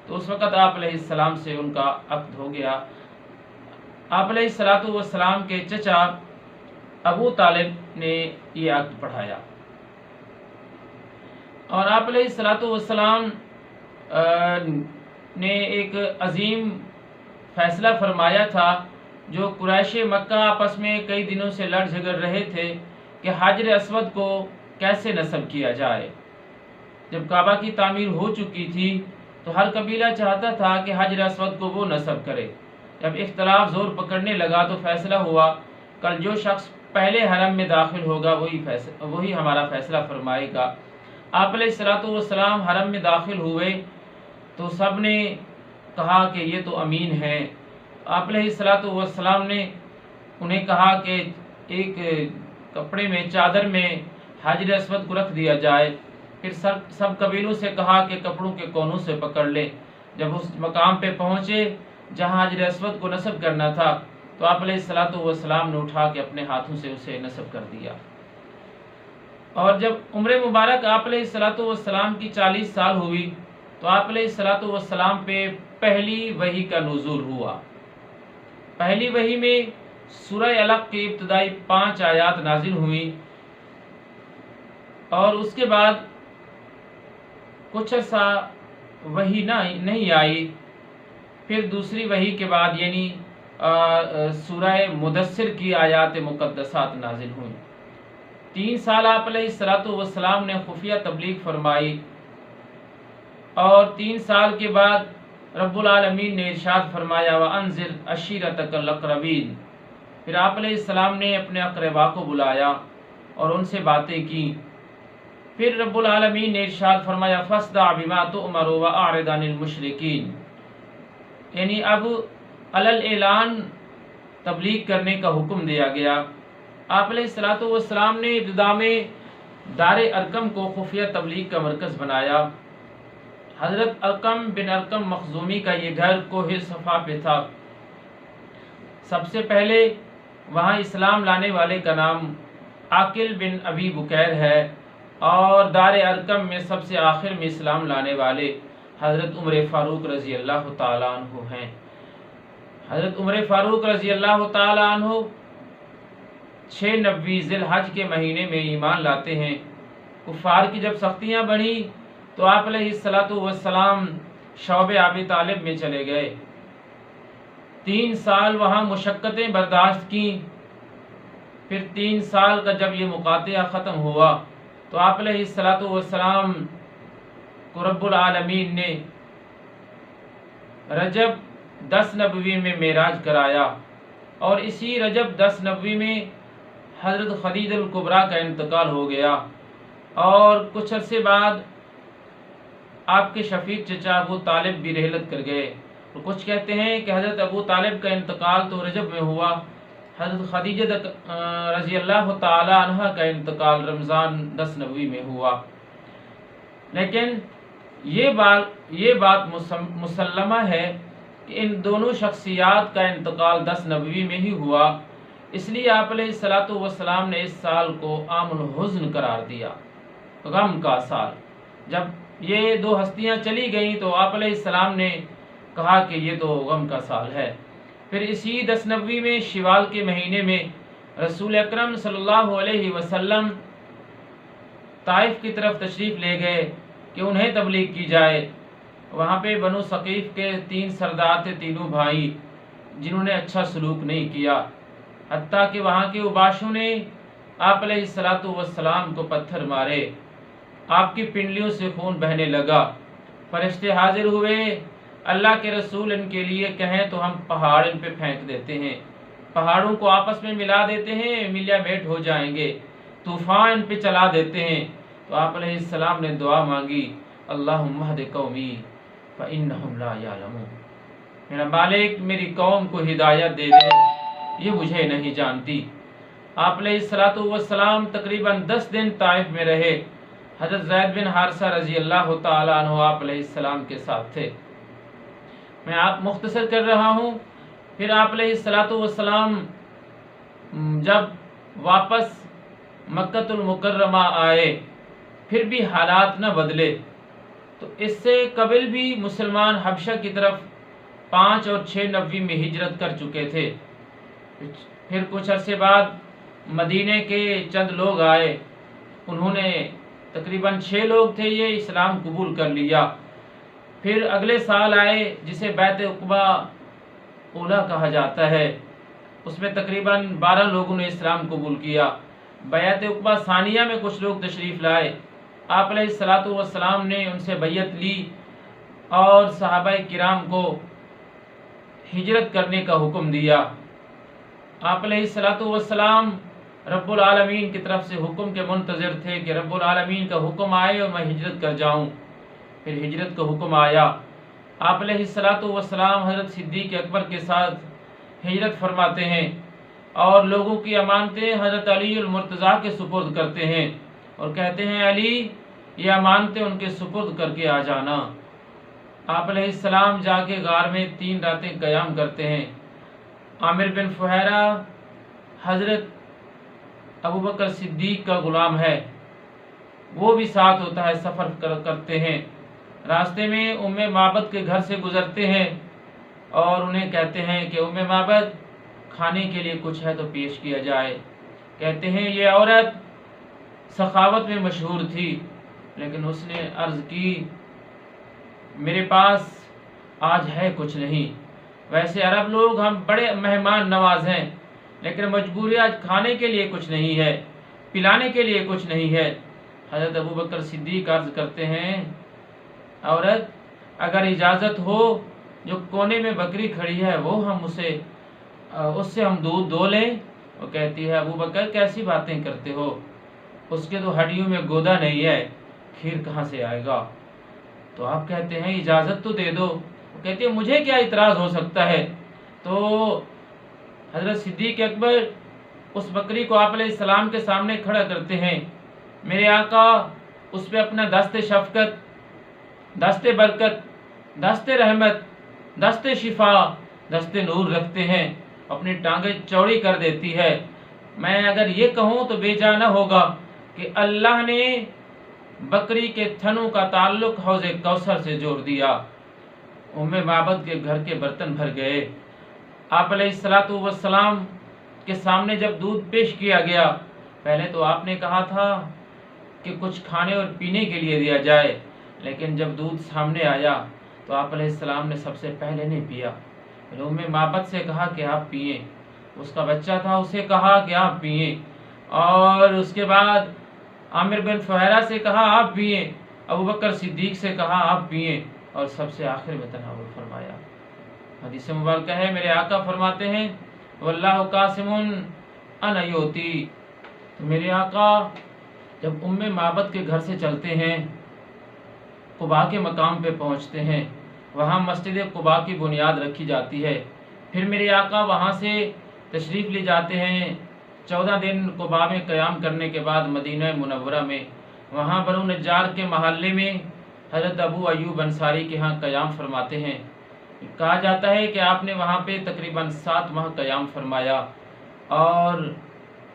تو اس وقت آپ علیہ السلام سے ان کا عقد ہو گیا۔ آپ علیہ الصلوۃ والسلام کے چچا ابو طالب نے یہ عقد پڑھایا، اور آپ علیہ الصلوۃ والسلام نے ایک عظیم فیصلہ فرمایا تھا، جو قریش مکہ آپس میں کئی دنوں سے لڑ جھگڑ رہے تھے کہ حجر اسود کو کیسے نصب کیا جائے۔ جب کعبہ کی تعمیر ہو چکی تھی تو ہر قبیلہ چاہتا تھا کہ حجر اسود کو وہ نصب کرے۔ جب اختلاف زور پکڑنے لگا تو فیصلہ ہوا کل جو شخص پہلے حرم میں داخل ہوگا وہی ہمارا فیصلہ فرمائے گا۔ آپ علیہ الصلوۃ والسلام حرم میں داخل ہوئے تو سب نے کہا کہ یہ تو امین ہے۔ آپ علیہ الصلوۃ والسلام نے انہیں کہا کہ ایک کپڑے میں چادر میں حجر اسود کو رکھ دیا جائے۔ پھر سب قبیلوں سے کہا کہ کپڑوں کے کونوں سے پکڑ لیں۔ جب اس مقام پہ پہنچے جہاں حجر اسود کو نصب کرنا تھا تو آپ علیہ الصلوۃ والسلام نے اٹھا کے اپنے ہاتھوں سے اسے نصب کر دیا۔ اور جب عمر مبارک آپ علیہ الصلوۃ والسلام کی 40 سال ہوئی تو آپ علیہ الصلوۃ والسلام پہ پہلی وحی کا نزول ہوا۔ پہلی وحی میں سورہ علق کی ابتدائی 5 آیات نازل ہوئیں اور اس کے بعد کچھ عرصہ وحی نہیں آئی۔ پھر دوسری وحی کے بعد یعنی سورہ مدثر کی آیات مقدسات نازل ہوئیں۔ 3 سال آپ علیہ الصلوۃ والسلام نے خفیہ تبلیغ فرمائی اور 3 سال کے بعد رب العالمین نے ارشاد فرمایا وَأَنذِرْ عَشِيرَتَكَ الْأَقْرَبِينَ۔ پھر آپ علیہ السلام نے اپنے اقربا کو بلایا اور ان سے باتیں کی۔ پھر رب العالمین نے ارشاد فرمایا فَاصْدَعْ بِمَا تُؤْمَرُ وَأَعْرِضْ عَنِ الْمُشْرِكِينَ، یعنی اب علی اعلان تبلیغ کرنے کا حکم دیا گیا۔ آپ علیہ الصلوۃ والسلام نے ابتدا میں دار ارقم کو خفیہ تبلیغ کا مرکز بنایا۔ حضرت ارقم بن ارقم مخزومی کا یہ گھر کوہ صفا پہ تھا۔ سب سے پہلے وہاں اسلام لانے والے کا نام عاقل بن ابی بکیر ہے اور دار ارقم میں سب سے آخر میں اسلام لانے والے حضرت عمر فاروق رضی اللہ تعالیٰ عنہ ہیں۔ حضرت عمر فاروق رضی اللہ تعالیٰ عنہ 6 ذی الحج کے مہینے میں ایمان لاتے ہیں۔ کفار کی جب سختیاں بڑھیں تو آپ علیہ الصلوۃ والسلام شعب ابی طالب میں چلے گئے۔ 3 سال وہاں مشقتیں برداشت کیں۔ پھر 3 سال کا جب یہ مقاطعہ ختم ہوا تو آپ علیہ الصلوۃ والسلام کو رب العالمین نے رجب 10 نبوی میں معراج کرایا اور اسی رجب 10 نبوی میں حضرت خدیجہ الکبریٰ کا انتقال ہو گیا اور کچھ عرصے بعد آپ کے شفیق چچا ابو طالب بھی رحلت کر گئے۔ اور کچھ کہتے ہیں کہ حضرت ابو طالب کا انتقال تو رجب میں ہوا، حضرت خدیجہ رضی اللہ تعالی عنہ کا انتقال رمضان 10 نبوی میں ہوا۔ لیکن یہ بات مسلمہ ہے کہ ان دونوں شخصیات کا انتقال 10 نبوی میں ہی ہوا، اس لیے آپ علیہ الصلوۃ والسلام نے اس سال کو عام الحزن قرار دیا، غم کا سال۔ جب یہ 2 ہستیاں چلی گئیں تو آپ علیہ السلام نے کہا کہ یہ تو غم کا سال ہے۔ پھر اسی 10 نبوی میں شوال کے مہینے میں رسول اکرم صلی اللہ علیہ وسلم طائف کی طرف تشریف لے گئے کہ انہیں تبلیغ کی جائے۔ وہاں پہ بنو ثقیف کے 3 سردار تھے، تینوں بھائی، جنہوں نے اچھا سلوک نہیں کیا، حتیٰ کہ وہاں کے اوباشوں نے آپ علیہ الصلوۃ والسلام کو پتھر مارے، آپ کی پنڈلیوں سے خون بہنے لگا۔ فرشتے حاضر ہوئے، اللہ کے رسول ان کے لیے کہیں تو ہم پہاڑ ان پہ پھینک دیتے ہیں، پہاڑوں کو آپس میں ملا دیتے ہیں، ملیا میٹ ہو جائیں گے، طوفان ان پہ چلا دیتے ہیں۔ تو آپ علیہ السلام نے دعا مانگی اللہم اہد قومی فإنہم لا یعلمون، میرا مالک میری قوم کو ہدایت دے دے، یہ مجھے نہیں جانتی۔ آپ علیہ الصلوۃ والسلام تقریباً 10 دن طائف میں رہے۔ حضرت زید بن حارثہ رضی اللہ تعالیٰ عنہ آپ علیہ السلام کے ساتھ تھے۔ میں آپ مختصر کر رہا ہوں۔ پھر آپ علیہ الصلوۃ والسلام جب واپس مکۃ المکرمہ آئے پھر بھی حالات نہ بدلے، تو اس سے قبل بھی مسلمان حبشہ کی طرف 5 اور 6 نبوی میں ہجرت کر چکے تھے۔ پھر کچھ عرصے بعد مدینے کے چند لوگ آئے، انہوں نے تقریباً 6 لوگ تھے، یہ اسلام قبول کر لیا۔ پھر اگلے سال آئے جسے بیعت عقبہ اولیٰ کہا جاتا ہے، اس میں تقریباً 12 لوگوں نے اسلام قبول کیا۔ بیعت عقبہ ثانیہ میں کچھ لوگ تشریف لائے، آپ علیہ الصلاۃ والسلام نے ان سے بیعت لی اور صحابہ کرام کو ہجرت کرنے کا حکم دیا۔ آپ علیہ الصلاۃ والسلام رب العالمین کی طرف سے حکم کے منتظر تھے کہ رب العالمین کا حکم آئے اور میں ہجرت کر جاؤں۔ پھر ہجرت کا حکم آیا، آپ علیہ الصلاۃ والسلام حضرت صدیق اکبر کے ساتھ ہجرت فرماتے ہیں اور لوگوں کی امانتیں حضرت علی المرتضیٰ کے سپرد کرتے ہیں اور کہتے ہیں علی یہ امانتیں ان کے سپرد کر کے آ جانا۔ آپ علیہ السلام جا کے غار میں 3 راتیں قیام کرتے ہیں۔ عامر بن فہیرہ حضرت ابوبکر صدیق کا غلام ہے، وہ بھی ساتھ ہوتا ہے، سفر کرتے ہیں۔ راستے میں ام معبد کے گھر سے گزرتے ہیں اور انہیں کہتے ہیں کہ ام معبد کھانے کے لیے کچھ ہے تو پیش کیا جائے۔ کہتے ہیں یہ عورت سخاوت میں مشہور تھی، لیکن اس نے عرض کی میرے پاس آج ہے کچھ نہیں۔ ویسے عرب لوگ ہم بڑے مہمان نواز ہیں، لیکن مجبوری آج کھانے کے لیے کچھ نہیں ہے، پلانے کے لیے کچھ نہیں ہے۔ حضرت ابوبکر صدیق عرض کرتے ہیں عورت اگر اجازت ہو جو کونے میں بکری کھڑی ہے وہ ہم اس سے ہم دودھ دو لیں۔ وہ کہتی ہے ابوبکر کیسی باتیں کرتے ہو، اس کے تو ہڈیوں میں گودا نہیں ہے، کھیر کہاں سے آئے گا؟ تو آپ کہتے ہیں اجازت تو دے دو۔ وہ کہتی ہے مجھے کیا اعتراض ہو سکتا ہے؟ تو حضرت صدیق اکبر اس بکری کو آپ علیہ السلام کے سامنے کھڑا کرتے ہیں۔ میرے آقا اس پہ اپنا دست شفقت، دست برکت، دست رحمت، دست شفا، دست نور رکھتے ہیں، اپنی ٹانگیں چوڑی کر دیتی ہے۔ میں اگر یہ کہوں تو بے جا نہ ہوگا کہ اللہ نے بکری کے تھنوں کا تعلق حوض کوثر سے جوڑ دیا۔ ام معبد کے گھر کے برتن بھر گئے۔ آپ علیہ الصلاۃ والسلام کے سامنے جب دودھ پیش کیا گیا، پہلے تو آپ نے کہا تھا کہ کچھ کھانے اور پینے کے لیے دیا جائے، لیکن جب دودھ سامنے آیا تو آپ علیہ السلام نے سب سے پہلے نہیں پیا۔ پھر ام معبد سے کہا کہ آپ پئیں، اس کا بچہ تھا اسے کہا کہ آپ پئیں، اور اس کے بعد عامر بن فہیرہ سے کہا آپ پئیں، ابوبکر صدیق سے کہا آپ پئیں، اور سب سے آخر میں تناول فرمایا۔ حدیث مبارکہ ہے میرے آقا فرماتے ہیں واللہ قاسم انا یوتی۔ تو میرے آقا جب ام معبد کے گھر سے چلتے ہیں، قباء کے مقام پہ پہنچتے ہیں، وہاں مسجد قباء کی بنیاد رکھی جاتی ہے۔ پھر میرے آقا وہاں سے تشریف لے جاتے ہیں 14 دن قباء میں قیام کرنے کے بعد مدینہ منورہ میں، وہاں بنو نجار کے محلے میں حضرت ابو ایوب انصاری کے ہاں قیام فرماتے ہیں۔ کہا جاتا ہے کہ آپ نے وہاں پہ تقریباً 7 ماہ قیام فرمایا، اور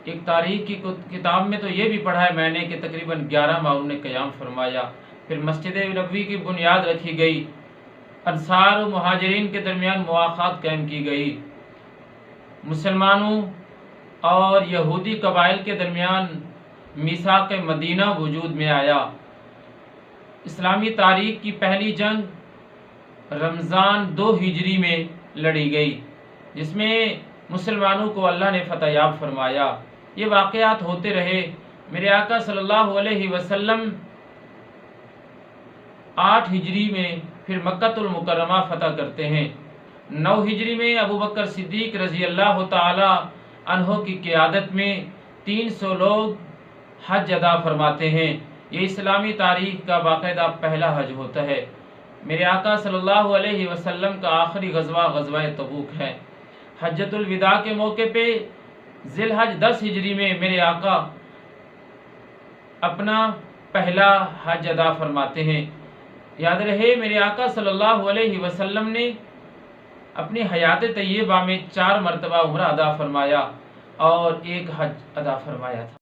ایک تاریخ کی کتاب میں تو یہ بھی پڑھا ہے میں نے کہ تقریباً 11 ماہ انہوں نے قیام فرمایا۔ پھر مسجد نبوی کی بنیاد رکھی گئی، انصار و مہاجرین کے درمیان مواخات قائم کی گئی، مسلمانوں اور یہودی قبائل کے درمیان میثاق مدینہ وجود میں آیا۔ اسلامی تاریخ کی پہلی جنگ رمضان 2 ہجری میں لڑی گئی، جس میں مسلمانوں کو اللہ نے فتح یاب فرمایا۔ یہ واقعات ہوتے رہے۔ میرے آقا صلی اللہ علیہ وسلم 8 ہجری میں پھر مکۃ المکرمہ فتح کرتے ہیں۔ 9 ہجری میں ابوبکر صدیق رضی اللہ تعالی عنہ کی قیادت میں 300 لوگ حج ادا فرماتے ہیں۔ یہ اسلامی تاریخ کا باقاعدہ پہلا حج ہوتا ہے۔ میرے آقا صلی اللہ علیہ وسلم کا آخری غزوہ غزوہ تبوک ہے۔ حجۃ الوداع کے موقع پہ ذی الحج 10 ہجری میں میرے آقا اپنا پہلا حج ادا فرماتے ہیں۔ یاد رہے میرے آقا صلی اللہ علیہ وسلم نے اپنی حیات طیبہ میں 4 مرتبہ عمرہ ادا فرمایا اور 1 حج ادا فرمایا تھا۔